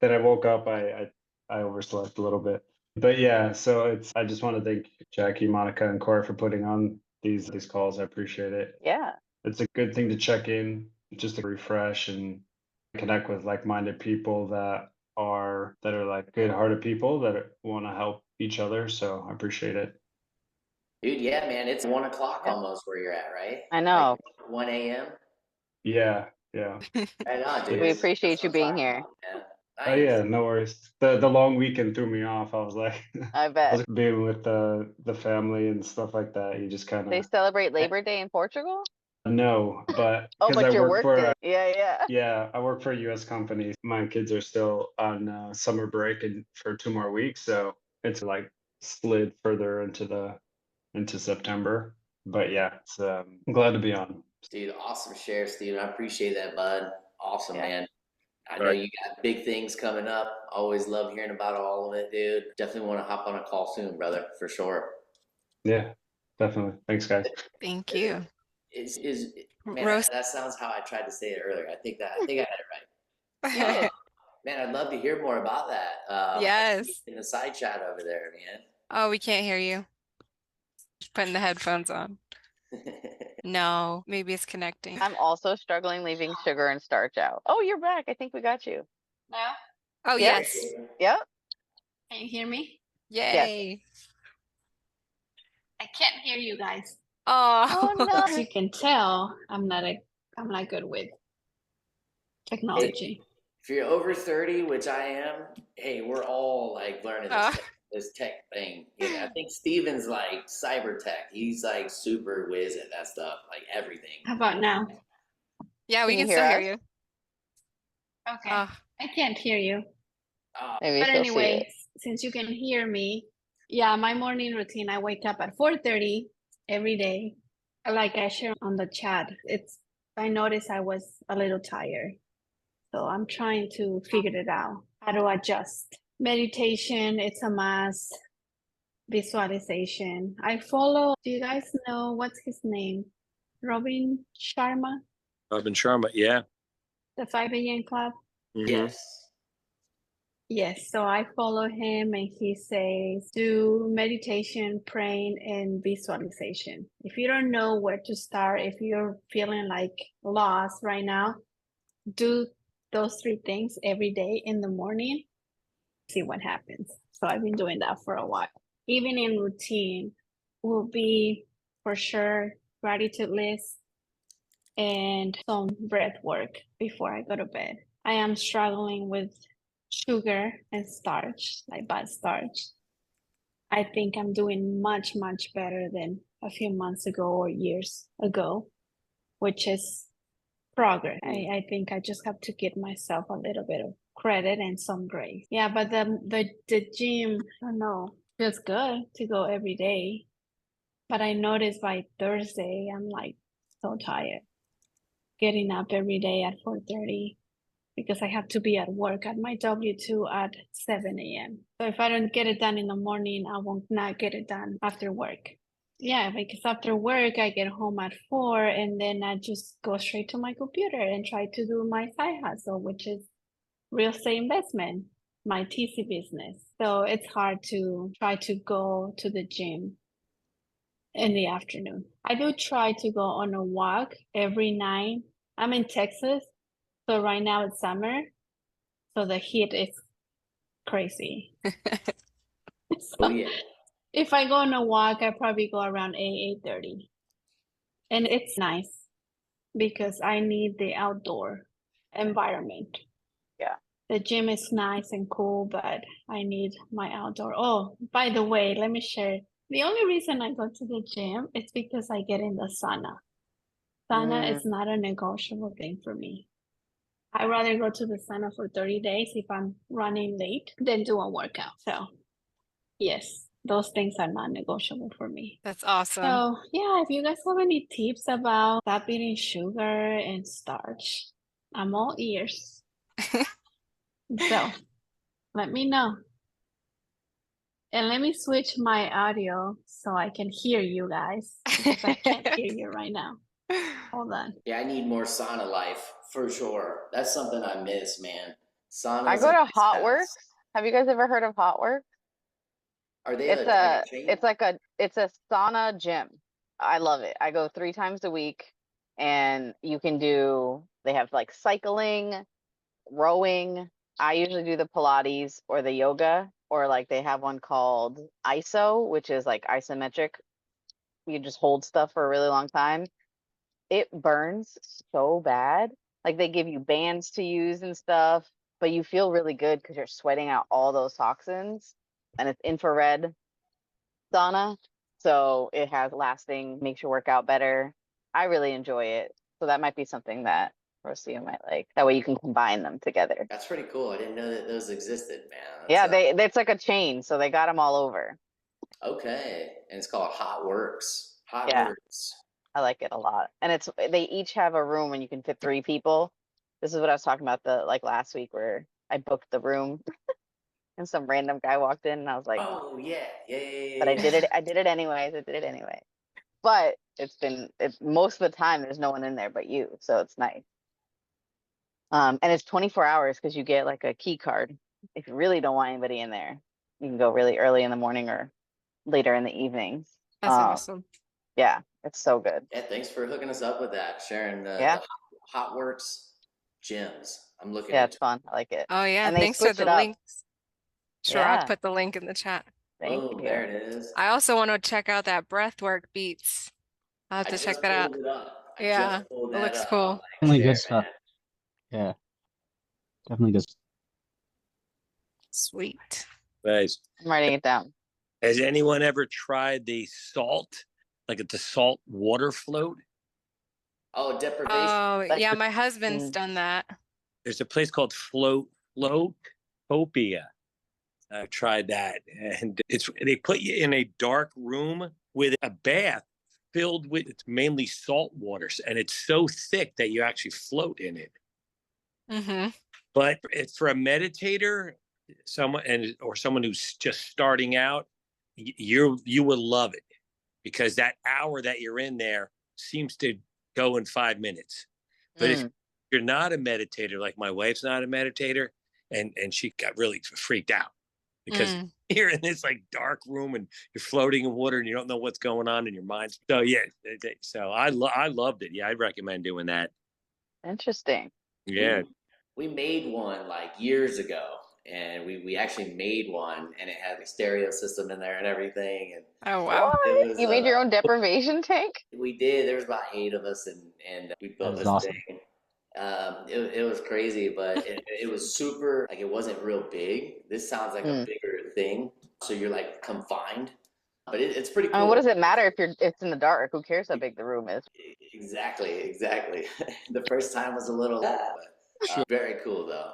Then I woke up. I overslept a little bit. But yeah, so I just want to thank Jackie, Monica, and Corey for putting on these calls. I appreciate it. Yeah. It's a good thing to check in, just to refresh and connect with like-minded people that are like good-hearted people that want to help each other. So I appreciate it. Dude, yeah, man, it's 1 o'clock Yeah. almost where you're at, right? I Like know. 1 a.m. Yeah, yeah. Right on, We dude. It's That's appreciate you what I'm being talking here. about, man. oh yeah, Nice. no worries. The long weekend threw me off. I was like I I bet. was being with the family and stuff like that. You just kind They of celebrate Labor Day in Portugal? know, but Oh, because I but your work work for day. Yeah, yeah. yeah, I work for a US company. My kids are still on summer break and for 2 more weeks, so it's like slid further into September. But yeah, I'm glad to be on. Dude, awesome share, Steven. I appreciate that, bud. Awesome, Yeah. man. I All know right. you got big things coming up. Always love hearing about all of it, dude. Definitely want to hop on a call soon, brother, for sure. Yeah, definitely. Thanks, guys. Thank you. Is man, Roast. that sounds how I tried to say it earlier. I think I had it You right. did. Man, I'd love to hear more about that. I see you Yes. in the side chat over there, Oh, we can't hear you. Just putting the headphones on. man. No, maybe it's connecting. I'm also struggling leaving sugar and starch out. Oh, you're back. I think we got you. Now, Oh, Yes. yes. Yep. can you hear me? Yes. Yay. I can't hear you guys. Oh Oh, As no. you can tell, I'm not good with Hey, technology. if you're over 30, which I am, hey, we're all like learning uh, this tech thing. You know, I think Steven's like cyber tech. He's like super whiz at that stuff, like everything. How about now? yeah, we Can you can hear still hear us? you. Okay, Uh, I can't hear you. Maybe But she'll see it. anyway, since you can hear me, yeah, my morning routine, I wake up at 4:30 every day. Like I shared on the chat, I noticed I was a little tired. So I'm trying to figure it out, how to adjust. Meditation, it's a must. Visualization. I follow, do you guys know what's his name? Robin Sharma, Robin Sharma, yeah. the 5 a.m. club. Yes. Yes, so I follow him and he says do meditation, praying, and visualization. If you don't know where to start, if you're feeling like lost right now, do those 3 things every day in the morning, see what happens. So I've been doing that for a while. Evening routine will be for sure gratitude list and some breath work before I go to bed. I am struggling with sugar and starch, like bad starch. I think I'm doing much, much better than a few months ago or years ago, which is progress. I think I just have to give myself a little bit of credit and some grace. Yeah, but the gym, I don't know, feels good to go every day. But I noticed by Thursday, I'm like so tired. Getting up every day at 4:30 because I have to be at work at my W-2 at 7 a.m. So if I don't get it done in the morning, I won't not get it done after work. Yeah, because after work, I get home at 4 and then I just go straight to my computer and try to do my side hustle, which is real estate investment, my TC business. So it's hard to try to go to the gym in the afternoon. I do try to go on a walk every night. I'm in Texas, so right now it's summer, so the heat is crazy. Oh So yeah. if I go on a walk, I probably go around 8:30. And it's nice because I need the outdoor environment. Yeah. The gym is nice and cool, but I need my outdoor. Oh, by the way, let me share. The only reason I go to the gym is because I get in the sauna. Sauna is not a negotiable thing for me. I'd rather go to the sauna for 30 days if I'm running late than do a workout. So, yes, those things are non negotiable for me. That's awesome. So, yeah, if you guys have any tips about stop eating sugar and starch, I'm all ears. So, let me know. And let me switch my audio so I can hear you guys because I can't hear you right now. Hold on. Yeah, I need more sauna life for sure. That's something I miss, man. I Saunas go and to ice baths. Hotworks. Have you guys ever heard of Hotworks? Are they It's like a a chain? it's like a it's a sauna gym. I love it. I go 3 times a week and you can do they have like cycling, rowing. I usually do the Pilates or the yoga, or like they have one called ISO, which is like isometric. You just hold stuff for a really long time. It burns so bad. Like they give you bands to use and stuff, but you feel really good because you're sweating out all those toxins. And it's infrared sauna. So it has lasting, makes your workout better. I really enjoy it. So that might be something that Rocio might like. That way you can combine them together. That's pretty cool. I didn't know that those existed, man. That's Yeah, it's like a chain, so they got them all over. okay. And it's called Hot Works. Hot Yeah, Works. I like it a lot. And they each have a room when you can fit 3 people. This is what I was talking about the like last week where I booked the room and some random guy walked in and I was like, Oh yeah, yeah, yeah, but yeah, yeah. I did it anyways. I did it anyway. But it's most of the time there's no one in there but you, so it's nice. And it's 24 hours because you get like a key card. If you really don't want anybody in there, you can go really early in the morning or later in the evenings. That's awesome. Yeah, it's so good. Yeah, thanks for hooking us up with that, sharing Yeah, the Hot Works gyms. I'm looking yeah, it's into. fun. I like it. Oh yeah, And they thanks for switch the it up. links. Sure, I'll Yeah, put the link in the chat. thank Boom, there you. it is. I also want to check out that breathwork beats. I'll have I to check just that out. pulled it up. I Yeah, just pulled it that looks up. I'm cool. like, Definitely good there, stuff. man. Yeah, definitely good. Sweet. Guys, I'm writing it down. has anyone ever tried the salt, like the salt water float? Oh, deprivation. Oh, Like, yeah, my husband's mm, done that. There's a place called Floatopia. I've tried that, and they put you in a dark room with a bath filled with, it's mainly salt waters, and it's so thick that you actually float in it. Mm-hmm. But it's for a meditator, someone who's just starting out, you will love it, because that hour that you're in there seems to go in 5 minutes. But if Mm. you're not a meditator, like my wife's not a meditator, and she got really freaked out because Mm. you're in this like dark room and you're floating in water and you don't know what's going on in your mind. So yeah, so I loved it. Yeah, I'd recommend doing that. Interesting. Yeah. We made one like years ago, and we actually made one, and it had a stereo system in there and everything, and Oh, wow. What? it was You made your own deprivation tank? we did. There was about 8 of us, and we That built is this awesome. thing. It was crazy, but it was super. Like, it wasn't real big. This sounds like a Mm. bigger thing, so you're like confined, but it's pretty I mean, what cool. does it matter if it's in the dark? Who cares how big the room is? Exactly. The first time was a little, but Sure. very cool though.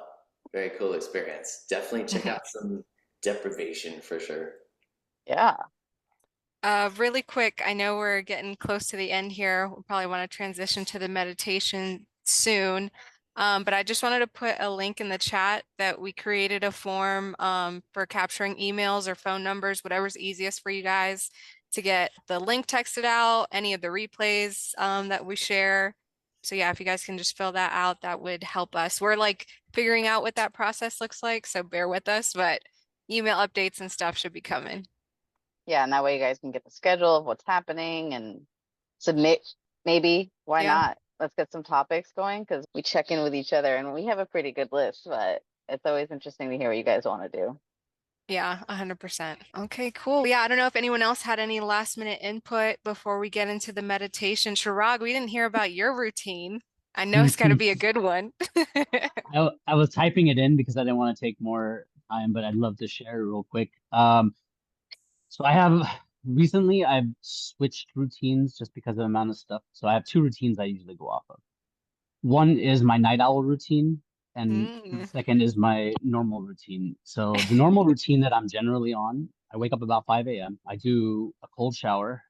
Very cool experience. Definitely check out some deprivation for sure. Yeah. Really quick, I know we're getting close to the end here. We'll probably want to transition to the meditation soon. But I just wanted to put a link in the chat that we created a form for capturing emails or phone numbers, whatever's easiest for you guys to get the link texted out, any of the replays that we share. So yeah, if you guys can just fill that out, that would help us. We're like figuring out what that process looks like, so bear with us, but email updates and stuff should be coming. Yeah, and that way you guys can get the schedule of what's happening and submit maybe. Why Yeah. not? Let's get some topics going because we check in with each other and we have a pretty good list, but it's always interesting to hear what you guys want to do. Yeah, 100%. Okay, cool. Yeah, I don't know if anyone else had any last minute input before we get into the meditation. Shirag, we didn't hear about your routine. I know it's got to be a good one. I was typing it in because I didn't want to take more time, but I'd love to share it real quick. So I have recently I've switched routines just because of the amount of stuff. So I have two routines I usually go off of. One is my night owl routine, and the Mm. second is my normal routine. So the normal routine that I'm generally on, I wake up about 5 a.m. I do a cold shower,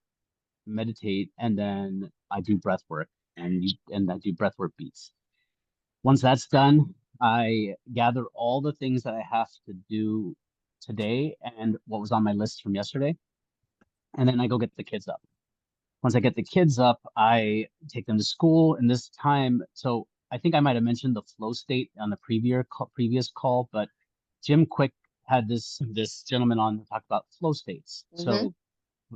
meditate, and then I do breath work and I do breath work beats. Once that's done, I gather all the things that I have to do today and what was on my list from yesterday, and then I go get the kids up. Once I get the kids up, I take them to school. And this time, so I think I might have mentioned the flow state on the previous call, but Jim Quick had this gentleman on to talk about flow states. Mm-hmm. So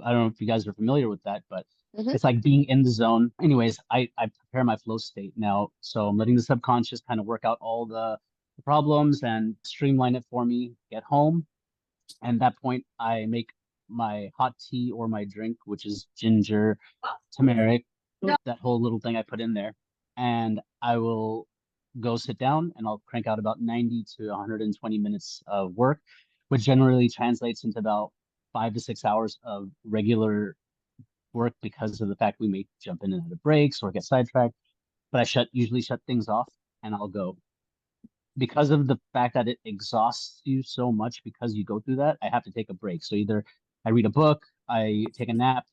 I don't know if you guys are familiar with that, but Mm-hmm. it's like being in the zone. Anyways, I prepare my flow state now. So I'm letting the subconscious kind of work out all the problems and streamline it for me, get home. And at that point, I make my hot tea or my drink, which is ginger, turmeric, that whole little thing I put in there. And I will go sit down and I'll crank out about 90 to 120 minutes of work, which generally translates into about 5 to 6 hours of regular work because of the fact we may jump in and out of breaks or get sidetracked. But I usually shut things off and I'll go. Because of the fact that it exhausts you so much because you go through that, I have to take a break. So either I read a book, I take a nap,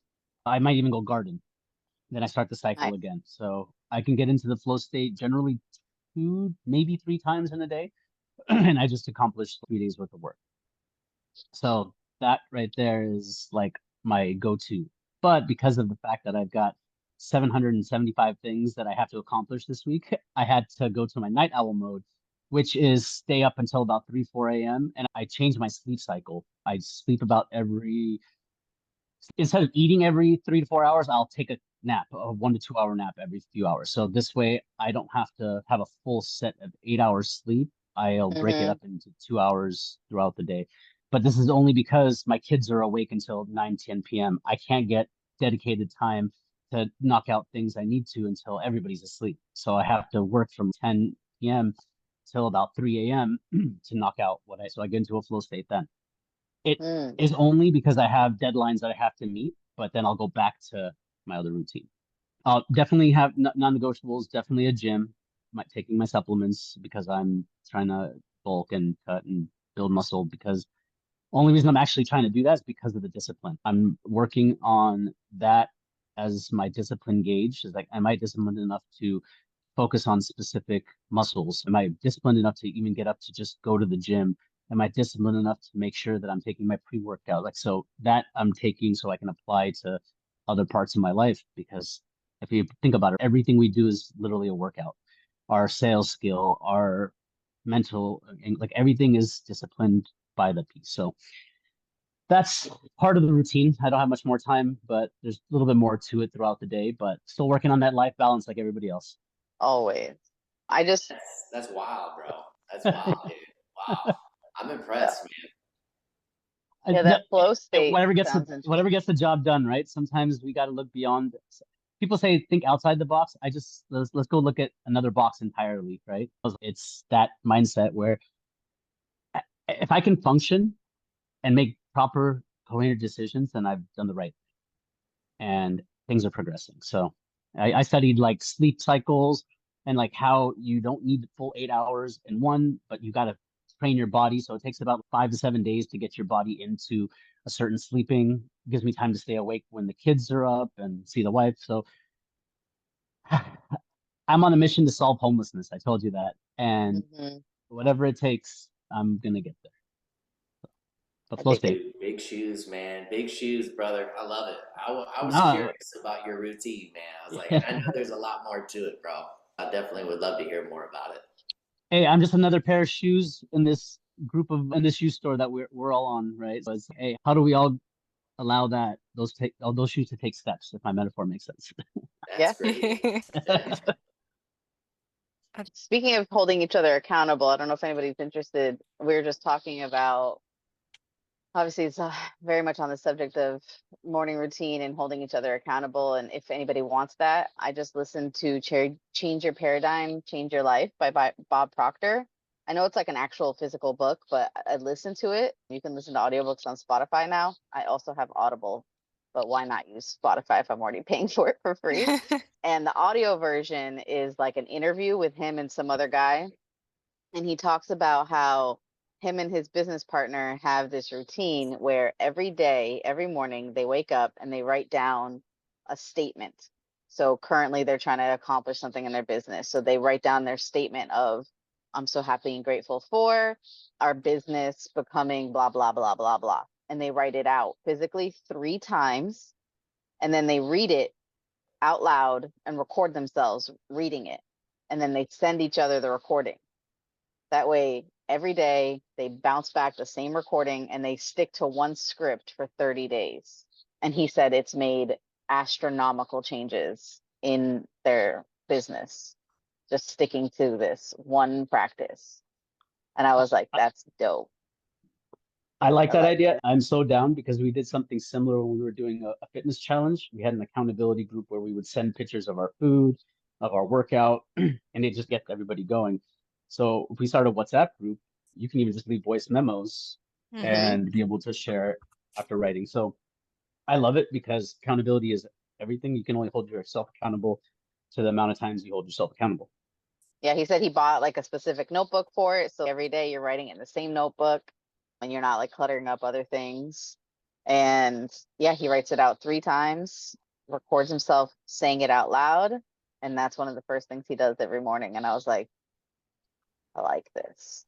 I might even go garden. Then I start the cycle Nice. again. So I can get into the flow state generally 2, maybe 3 times in a day. And I just accomplished 3 days worth of work. So that right there is like my go-to. But because of the fact that I've got 775 things that I have to accomplish this week, I had to go to my night owl mode, which is stay up until about 3, 4 a.m. And I change my sleep cycle. I sleep about instead of eating every 3 to 4 hours, I'll take a nap, a 1 to 2 hour nap every few hours. So this way I don't have to have a full set of 8 hours sleep. I'll break it Mm-hmm. up into 2 hours throughout the day. But this is only because my kids are awake until 9, 10 p.m. I can't get dedicated time to knock out things I need to until everybody's asleep. So I have to work from 10 p.m. till about 3 a.m. to knock out so I get into a flow state then. It Mm. is only because I have deadlines that I have to meet, but then I'll go back to my other routine. I'll definitely have non-negotiables, definitely a gym, taking my supplements because I'm trying to bulk and cut and build muscle because only reason I'm actually trying to do that is because of the discipline. I'm working on that as my discipline gauge. Is like, am I disciplined enough to focus on specific muscles? Am I disciplined enough to even get up to just go to the gym? Am I disciplined enough to make sure that I'm taking my pre-workout? Like, so that I'm taking so I can apply to other parts of my life. Because if you think about it, everything we do is literally a workout. Our sales skill, our mental, like everything is disciplined by the piece. So that's part of the routine. I don't have much more time, but there's a little bit more to it throughout the day, but still working on that life balance like everybody else. Always. I just, That's wild, bro. That's wild, dude. Wow. I'm yeah, impressed, man. yeah, that flow state sounds Whatever interesting. gets the job done, right? Sometimes we got to look beyond. People say think outside the box. I just let's go look at another box entirely, right? It's that mindset where if I can function and make proper coherent decisions, then I've done the right thing and things are progressing. So I studied like sleep cycles and like how you don't need the full 8 hours in one, but you got to train your body. So it takes about 5 to 7 days to get your body into a certain sleeping. It gives me time to stay awake when the kids are up and see the wife. So I'm on a mission to solve homelessness. I told you that. And Hmm. whatever it takes, I'm going to get there. But I flow think state. Dude, big shoes, man. Big shoes, brother. I love it. I was No, curious about your routine, man. I was like, yeah. I know there's a lot more to it, bro. I definitely would love to hear more about it. Hey, I'm just another pair of shoes in this in this shoe store that we're all on, right? So it's, hey, how do we all allow those shoes to take steps, if my metaphor makes sense? yeah. That's great. Yeah. Speaking of holding each other accountable, I don't know if anybody's interested. We were just talking about, obviously, it's very much on the subject of morning routine and holding each other accountable. And if anybody wants that, I just listened to Change Your Paradigm, Change Your Life by Bob Proctor. I know it's like an actual physical book, but I listened to it. You can listen to audiobooks on Spotify now. I also have Audible, but why not use Spotify if I'm already paying for it for free? And the audio version is like an interview with him and some other guy. And he talks about how him and his business partner have this routine where every day, every morning, they wake up and they write down a statement. So currently they're trying to accomplish something in their business. So they write down their statement of, I'm so happy and grateful for our business becoming blah, blah, blah, blah, blah. And they write it out physically 3 times. And then they read it out loud and record themselves reading it. And then they send each other the recording. That way, every day they bounce back the same recording and they stick to one script for 30 days. And he said it's made astronomical changes in their business, just sticking to this one practice. And I was like, that's dope. I like I that like idea. it. I'm so down because we did something similar when we were doing a fitness challenge. We had an accountability group where we would send pictures of our food, of our workout, and it just gets everybody going. So if we start a WhatsApp group, you can even just leave voice memos Hmm. Mm-hmm. and be able to share after writing. So I love it because accountability is everything. You can only hold yourself accountable to the amount of times you hold yourself accountable. Yeah, he said he bought like a specific notebook for it. So every day you're writing in the same notebook and you're not like cluttering up other things. And yeah, he writes it out 3 times, records himself saying it out loud. And that's one of the first things he does every morning. And I was like, I like this.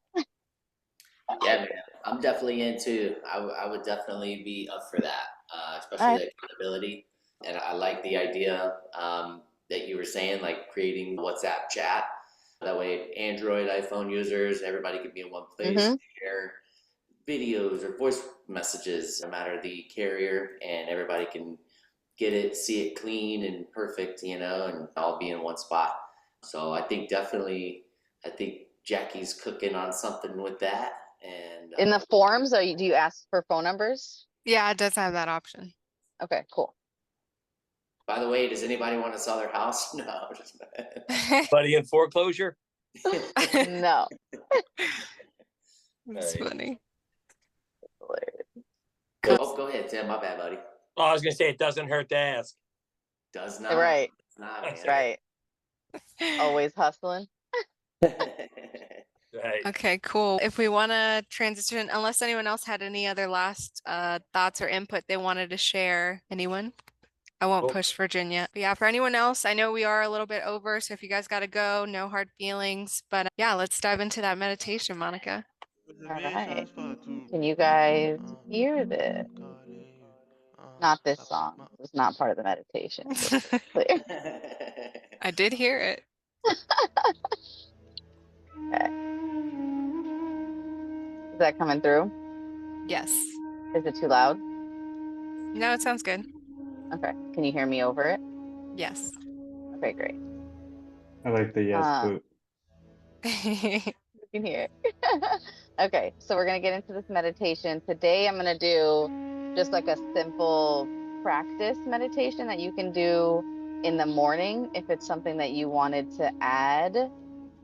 Yeah, man. I'm definitely into. I would definitely be up for that, All especially right. the accountability. And I like the idea that you were saying, like creating WhatsApp chat. That way, Android, iPhone users, everybody can be in one place, Mm-hmm. share videos or voice messages, no matter the carrier, and everybody can get it, see it clean and perfect, and all be in one spot. So I think definitely, I think Jackie's cooking on something with that. And In the forms, do you ask for phone numbers? Yeah, it does have that option. Okay, cool. by the way, does anybody want to sell their house? No, just Buddy in foreclosure? No. It's funny. Cool. Oh, go ahead, Tim. My bad, buddy. Oh, I was gonna say it doesn't hurt to ask. Does not. Right, It's not, man. right. Always hustling. Right. Okay, cool. If we want to transition, unless anyone else had any other last thoughts or input they wanted to share, anyone? I won't Cool. push Virginia. But yeah, for anyone else, I know we are a little bit over, so if you guys got to go, no hard feelings. But yeah, let's dive into that meditation, Monica. All right. Can you guys hear this? Not this song. It's not part of the meditation, just to be clear. I did hear it. Okay. Is that coming through? Yes. Is it too loud? No, it sounds good. Okay. Can you hear me over it? Yes. Okay, great. I like the yes Um, boot. you can hear it. Okay, so we're gonna get into this meditation. Today I'm gonna do just like a simple practice meditation that you can do in the morning if it's something that you wanted to add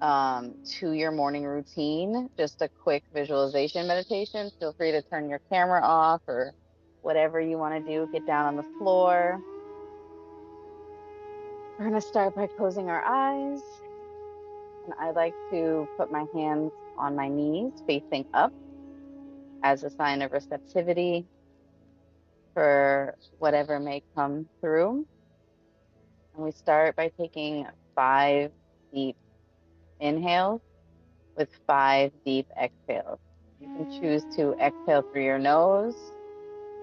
to your morning routine, just a quick visualization meditation. Feel free to turn your camera off or whatever you want to do. Get down on the floor. We're going to start by closing our eyes. And I like to put my hands on my knees facing up as a sign of receptivity for whatever may come through. And we start by taking 5 deep inhales with 5 deep exhales. You can choose to exhale through your nose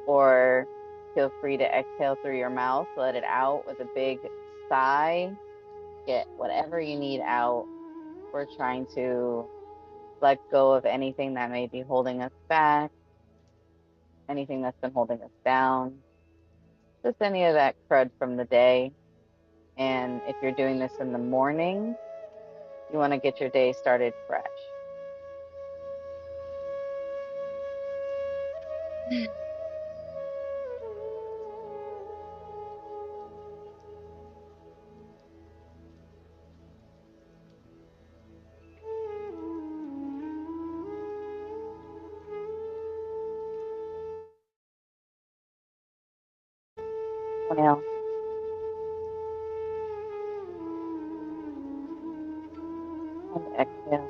or feel free to exhale through your mouth. Let it out with a big sigh. Get whatever you need out. We're trying to let go of anything that may be holding us back, anything that's been holding us down, just any of that crud from the day. And if you're doing this in the morning, you want to get your day started fresh. Inhale and exhale.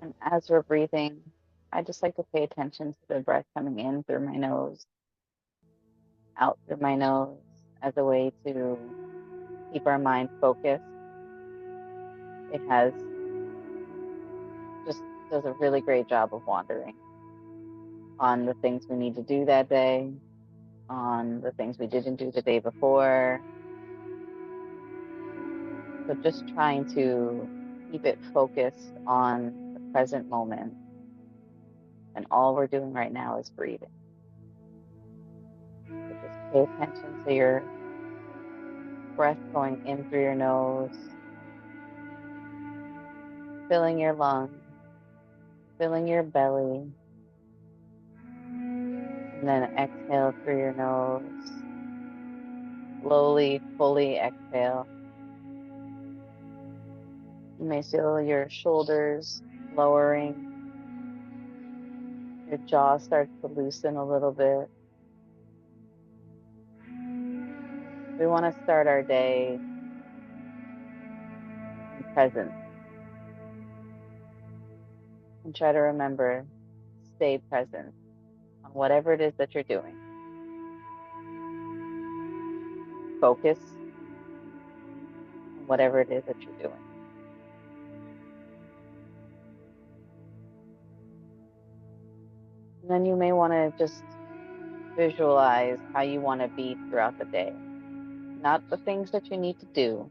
And as we're breathing, I just like to pay attention to the breath coming in through my nose, out through my nose, as a way to keep our mind focused. It has just does a really great job of wandering on the things we need to do that day, on the things we didn't do the day before. So just trying to keep it focused on the present moment. And all we're doing right now is breathing. So just pay attention to your breath going in through your nose, filling your lungs, filling your belly, and then exhale through your nose. Slowly, fully exhale. You may feel your shoulders lowering. Your jaw starts to loosen a little bit. We want to start our day in presence and try to remember, stay present on whatever it is that you're doing. Focus on whatever it is that you're doing. And then you may want to just visualize how you want to be throughout the day. Not the things that you need to do,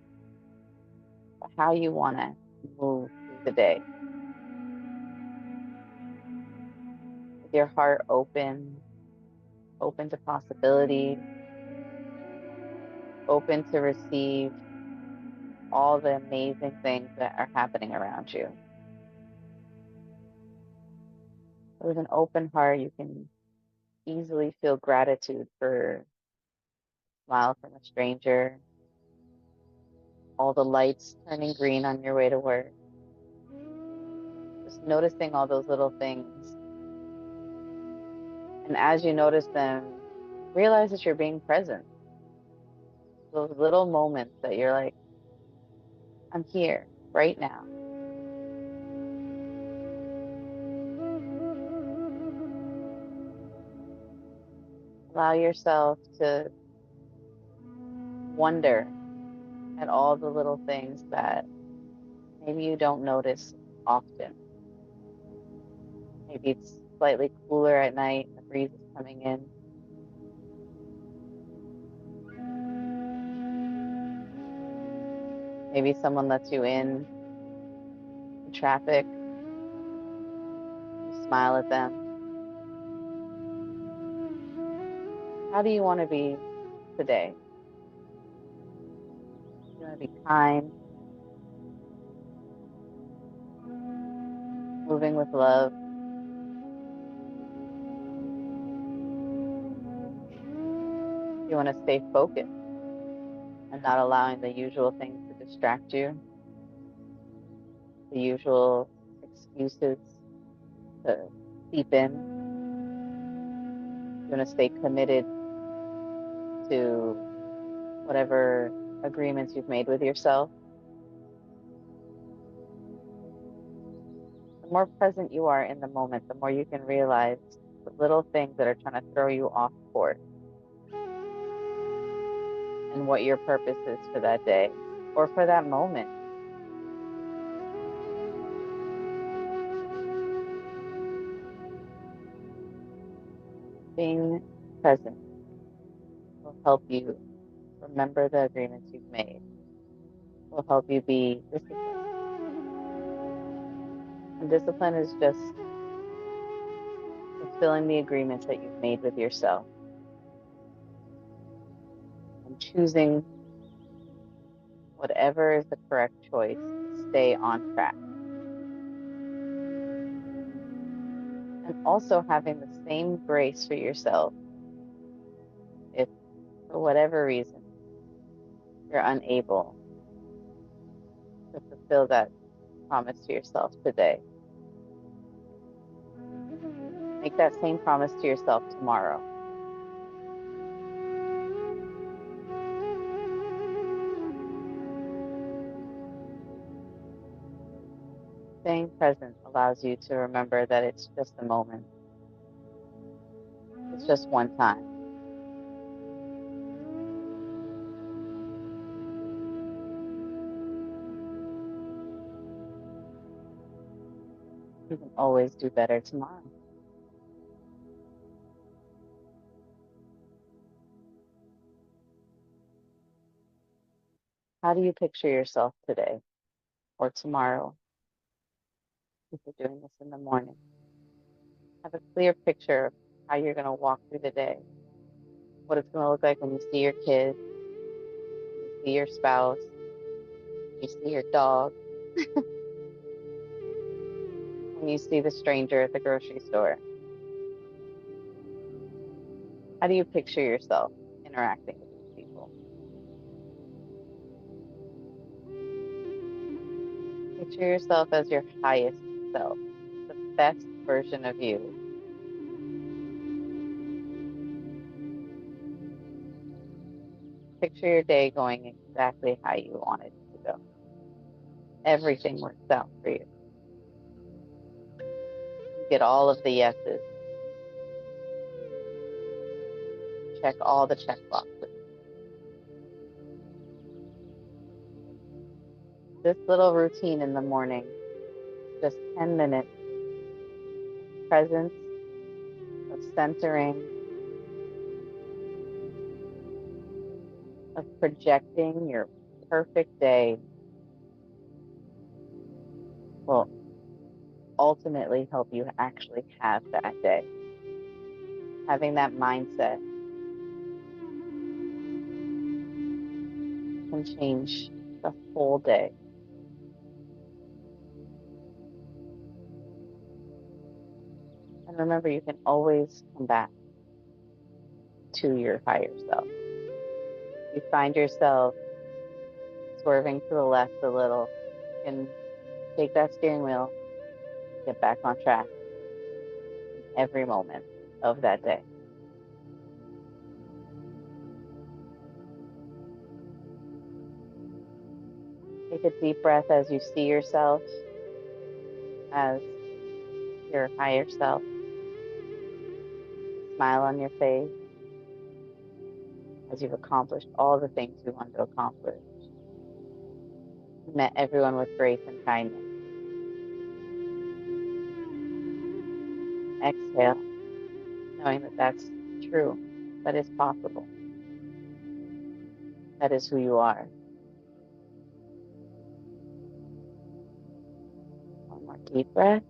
but how you want to move through the day. With your heart open, open to possibilities, open to receive all the amazing things that are happening around you. With an open heart, you can easily feel gratitude for a smile from a stranger, all the lights turning green on your way to work. Just noticing all those little things. And as you notice them, realize that you're being present. Those little moments that you're like, I'm here right now. Allow yourself to wonder at all the little things that maybe you don't notice often. Maybe it's slightly cooler at night and the breeze is coming in. Maybe someone lets you in traffic. You smile at them. How do you want to be today? You want to be kind, moving with love. You want to stay focused and not allowing the usual things to distract you, the usual excuses to seep in. You want to stay committed to whatever agreements you've made with yourself. The more present you are in the moment, the more you can realize the little things that are trying to throw you off course and what your purpose is for that day or for that moment. Being present will help you remember the agreements you've made, will help you be disciplined. And discipline is just fulfilling the agreements that you've made with yourself and choosing whatever is the correct choice to stay on track. And also having the same grace for yourself if, for whatever reason, you're unable to fulfill that promise to yourself today. Make that same promise to yourself tomorrow. Staying present allows you to remember that it's just a moment. It's just one time. You can always do better tomorrow. How do you picture yourself today or tomorrow if you're doing this in the morning? Have a clear picture of how you're going to walk through the day, what it's going to look like when you see your kids, when you see your spouse, when you see your dog, when you see the stranger at the grocery store. How do you picture yourself interacting with these people? Picture yourself as your highest self, the best version of you. Picture your day going exactly how you want it to go. Everything works out for you. You get all of the yeses. Check all the check boxes. This little routine in the morning, just 10 minutes of presence, of centering, of projecting your perfect day will ultimately help you actually have that day. Having that mindset can change the whole day. And remember, you can always come back to your higher self. You find yourself swerving to the left a little, you can take that steering wheel, get back on track in every moment of that day. Take a deep breath as you see yourself as your higher self. Smile on your face. as you've accomplished all the things you wanted to accomplish. You met everyone with grace and kindness. Exhale, knowing that that's true, that is possible. That is who you are. One more deep breath.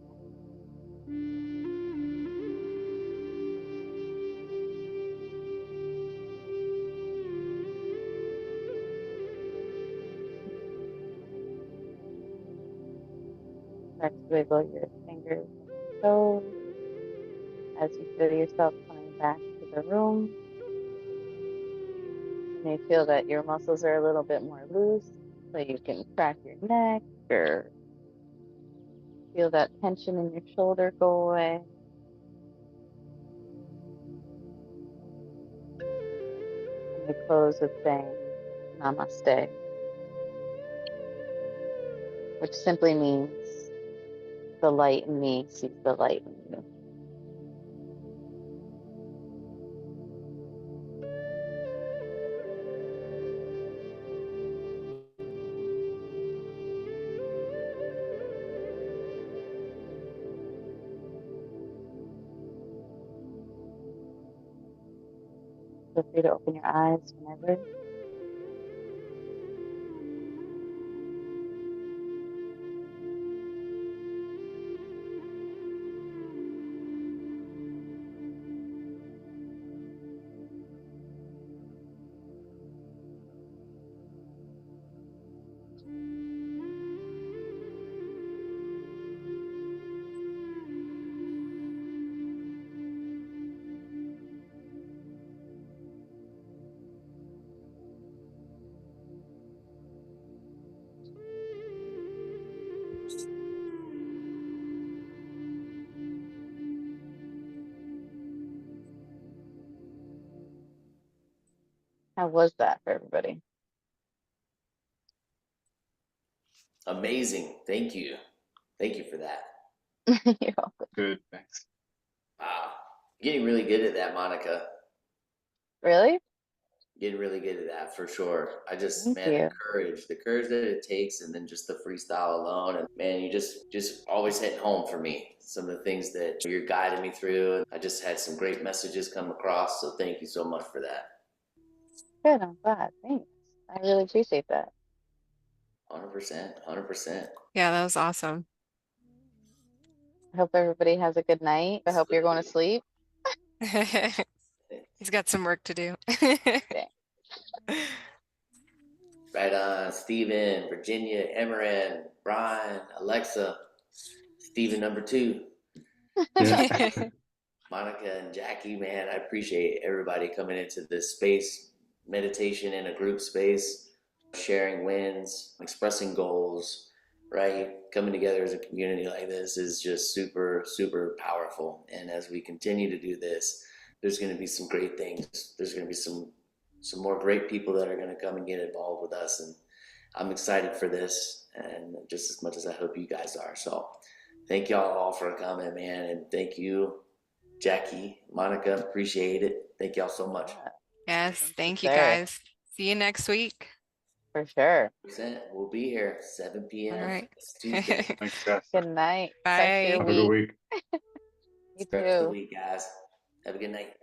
Start to wiggle your fingers and toes as you feel yourself coming back to the room. You may feel that your muscles are a little bit more loose, so you can crack your neck or feel that tension in your shoulder go away. And we close with saying namaste, which simply means the light in me sees the light in you. Feel free to open your eyes whenever. How was that for everybody? Amazing. Thank you. Thank you for that. You're welcome. Good, thanks. Wow. Getting really good at that, Monica. Really? Getting really good at that for sure. Thank Man, you. the courage that it takes, and then just the freestyle alone. And man, you just always hitting home for me. Some of the things that you're guiding me through. I just had some great messages come across. So thank you so much for that. Good, I'm glad. Thanks. I really appreciate that. 100%. 100%. Yeah, that was awesome. I hope everybody has a good night. I hope you're going to sleep. He's got some work to do. Okay. Right on. Steven, Virginia, Emeran, Brian, Alexa, Steven number 2. Yeah. Monica and Jackie, man, I appreciate everybody coming into this space, meditation in a group space, sharing wins, expressing goals, right? Coming together as a community like this is just super, super powerful. And as we continue to do this, there's going to be some great things. There's going to be some more great people that are going to come and get involved with us. And I'm excited for this, and just as much as I hope you guys are. So thank y'all all for coming, man. And thank you, Jackie, Monica, appreciate it. Thank y'all so much. Yes, Thank you, thank you sir. guys. See you next week. For sure. We'll be here 7 All p.m. right. It's Tuesday. Thanks, guys. Good night. Start Bye. your Have a good week. week. You Rest of the too. week, guys. Have a good night.